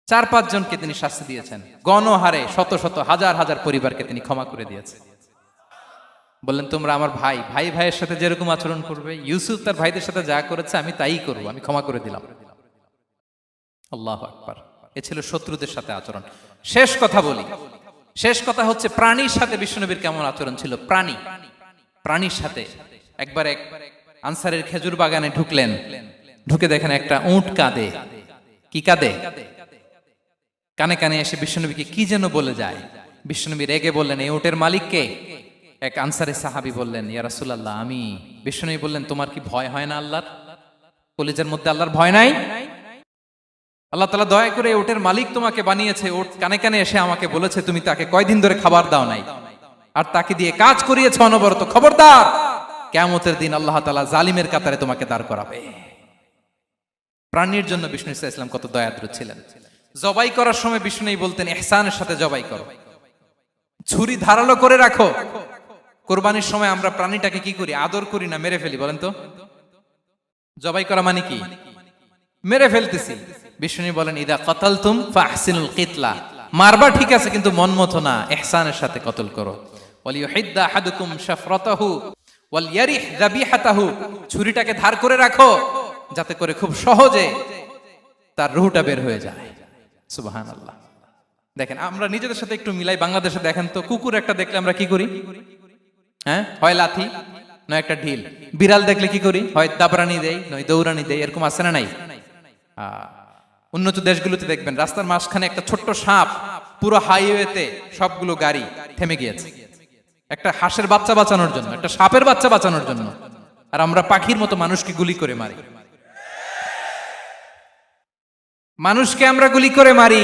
4-5 জনকে তিনি শাস্তি দিয়েছেন, গণহারে শত শত হাজার হাজার পরিবারকে তিনি ক্ষমা করে দিয়েছেন। বললেন তোমরা আমার ভাই, ভাই ভাইয়ের সাথে যেরকম আচরণ করবে, ইউসুফ তার ভাইদের সাথে যা করেছে আমি তাই করবো, আমি ক্ষমা করে দিলাম। আল্লাহু আকবার। এ ছিল শত্রুদের সাথে আচরণ। শেষ কথা বলি, শেষ কথা হচ্ছে প্রাণীর সাথে বিশ্বনবীর কেমন আচরণ ছিল। প্রাণীর সাথে একবার এক আনসারের খেজুর বাগানে ঢুকলেন, ঢুকে দেখেন একটা উট কাঁদে। কি কাঁদে? কানে কানে এসে বিশ্বনবীকে কি যেন বলে যায়। বিশ্বনবী রেগে বললেন, এই উটের মালিক কে? এক আনসারে সাহাবী বললেন, ইয়া রাসূলুল্লাহ আমি। বিশ্বনবী বললেন, তোমার কি ভয় হয় না আল্লাহর? কলিজার মধ্যে আল্লাহর ভয় নাই? আল্লাহ তাআলা দয়া করে উটের মালিক তোমাকে বানিয়েছে, উট কানে কানে এসে আমাকে বলেছে তুমি তাকে কয়দিন ধরে খাবার দাও নাই, আর তাকে দিয়ে কাজ করিয়েছে অনবরত। খবরদার, কিয়ামতের দিন আল্লাহ তাআলা জালিমের কাতারে তোমাকে দাঁড় করাবে। প্রাণীর জন্য বিষ্ণু ইসলাম কত দয়াদ্র ছিলেন। জবাই করার সময় বিষ্ণু বলতেন, ইহসানের সাথে জবাই করো, ছুরি ধারালো করে রাখো। কোরবানির সময় আমরা প্রাণীটাকে কি করি? আদর করি না, মেরে ফেলি। বলেন তো, জবাই করা মানে কি? মেরে ফেলতেছি। বিষ্ণু বলেন, ইদা কাতালতুম ফাহসিনুল কিতলা, মারবা ঠিক আছে কিন্তু মন মতো না, ইহসানের সাথে কতল করো। ওয়ালিয়ুহিদ্দা আহাদুকুম শাফরাতাহু ওয়ালইয়ারিহ যাবিহাতাহু, ছুরিটাকে ধার করে রাখো যাতে করে খুব সহজে তার রূহটা বের হয়ে যায়। সুবহানাল্লাহ। দেখেন আমরা নিজেদের সাথে একটু মিলাই। বাংলাদেশে দেখেন তো, কুকুর একটা দেখলে আমরা কি করি? হ্যাঁ, হয় লাথি নয় একটা ঢিল। বিড়াল দেখলে কি করি? হয় দাবরানি দেই নয় দৌড়ানি দেই। এরকম আছে না নাই? উন্নত দেশগুলোতে দেখবেন রাস্তার মাঝখানে একটা ছোট্ট সাপ, পুরো হাইওয়েতে সবগুলো গাড়ি থেমে গিয়েছে একটা হাঁসের বাচ্চা বাঁচানোর জন্য, একটা সাপের বাচ্চা বাঁচানোর জন্য। আর আমরা পাখির মতো মানুষকে গুলি করে মারি। মানুষকে আমরা গুলি করে মারি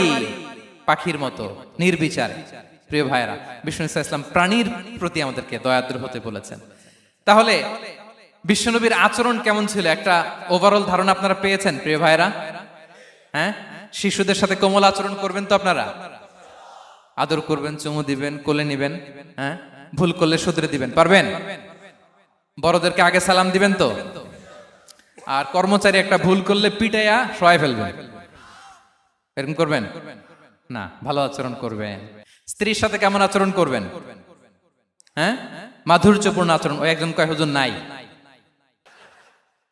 পাখির মতো নির্বিচারে। প্রিয় ভাইরা, বিষ্ণু ইসলাম প্রাণীর প্রতি আমাদেরকে দয়াদ্র হতে বলেছেন। তাহলে বিশ্বনবীর আচরণ কেমন ছিল একটা ওভারঅল ধারণা আপনারা পেয়েছেন প্রিয় ভাইরা? হ্যাঁ, শিশুদের সাথে কোমল আচরণ করবেন তো আপনারা? আদর করবেন, চুমু দিবেন, কোলে নিবেন। হ্যাঁ, ভুল করলে শুধরে দিবেন, পারবেন? বড়দেরকে আগে সালাম দিবেন তো? আর কর্মচারী একটা ভুল করলে পিটাইয়া শোয়াই ফেলবেন, এরকম করবেন না? ভালো আচরণ করবেন। স্ত্রীর সাথে কেমন আচরণ করবেন? হ্যাঁ, মাধুর্যপূর্ণ আচরণ। ওই একজন কয় হুজুর নাই।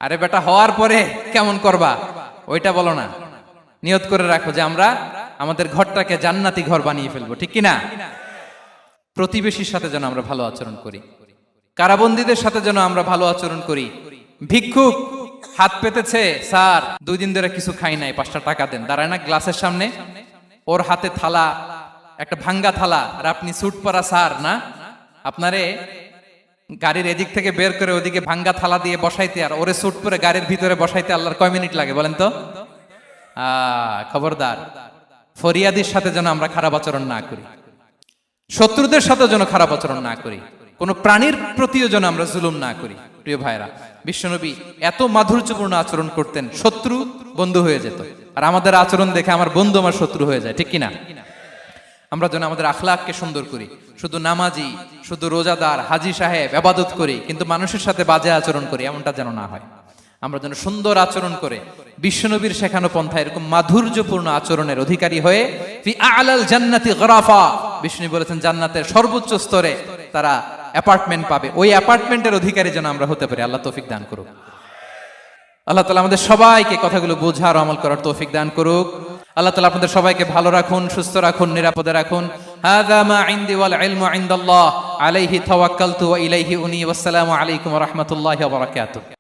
আরে বেটা, হওয়ার পরে কেমন করবা ওইটা বলো না। নিয়ত করে রাখো যে আমরা আমাদের ঘরটাকে জান্নাতি ঘর বানিয়ে ফেলবো, ঠিক কিনা? প্রতিবেশীর সাথে যেন আমরা ভালো আচরণ করি, কারাবন্দীদের সাথে যেন আমরা ভালো আচরণ করি। ভিক্ষুক হাত পেতেছে, স্যার 2 দিন ধরে কিছু খাই নাই, 5টা টাকা দেন। দাঁড়ায় না গ্লাসের সামনে, ওর হাতে থালা, একটা ভাঙ্গা থালা, আর আপনি স্যুট পরা স্যার না, আপনারে গাড়ির এদিক থেকে বের করে ওদিকে ভাঙ্গা থালা দিয়ে বসাইতে আর ওরে স্যুট পরে গাড়ির ভিতরে বসাইতে আল্লাহর কয় মিনিট লাগে বলেন তো? খবরদার, ফরিয়াদির সাথে যেন আমরা খারাপ আচরণ না করি, শত্রুদের সাথে যেন খারাপ আচরণ না করি, কোন প্রাণীর প্রতিও যেন আমরা জুলুম না করি। প্রিয় ভাইরা, বিশ্বনবী এত মাধুর্যপূর্ণ আচরণ করতেন, শত্রু বন্ধু হয়ে যেত। আর আমাদের আচরণ দেখে আমার বন্ধু আমার শত্রু হয়ে যায়, ঠিক কিনা? আমরা যেন আমাদের আখলাককে সুন্দর করি। শুধু নামাজি, শুধু রোজাদার, হাজি সাহেব ইবাদত করি কিন্তু মানুষের সাথে বাজে আচরণ করি, এমনটা যেন না হয়। আমরা যেন সুন্দর আচরণ করে বিশ্বনবীর শেখানো পন্থা এরকম মাধুর্যপূর্ণ আচরণের অধিকারী হয়ে ফি আ'লাল জান্নাতি গরাফা, বিষ্ণু বলেছেন জান্নাতের সর্বোচ্চ স্তরে তারা অ্যাপার্টমেন্ট পাবে। ওই অ্যাপার্টমেন্টের অধিকারী যেন আমরা হতে পারি। আল্লাহ তৌফিক দান করুক। আল্লাহ তাআলা আমাদের সবাইকে কথাগুলো বোঝার আমল করার তৌফিক দান করুক। আল্লাহ তাআলা আপনাদের সবাইকে ভালো রাখুন, সুস্থ রাখুন, নিরাপদে রাখুন। হাযা মা ইনদি ওয়াল ইলমু ইনদাল্লাহ আলাইহি তাওয়াক্কালতু ওয়া ইলাইহি উনী। ওয়াসসালামু আলাইকুম ওয়া রাহমাতুল্লাহি ওয়া বারাকাতুহু।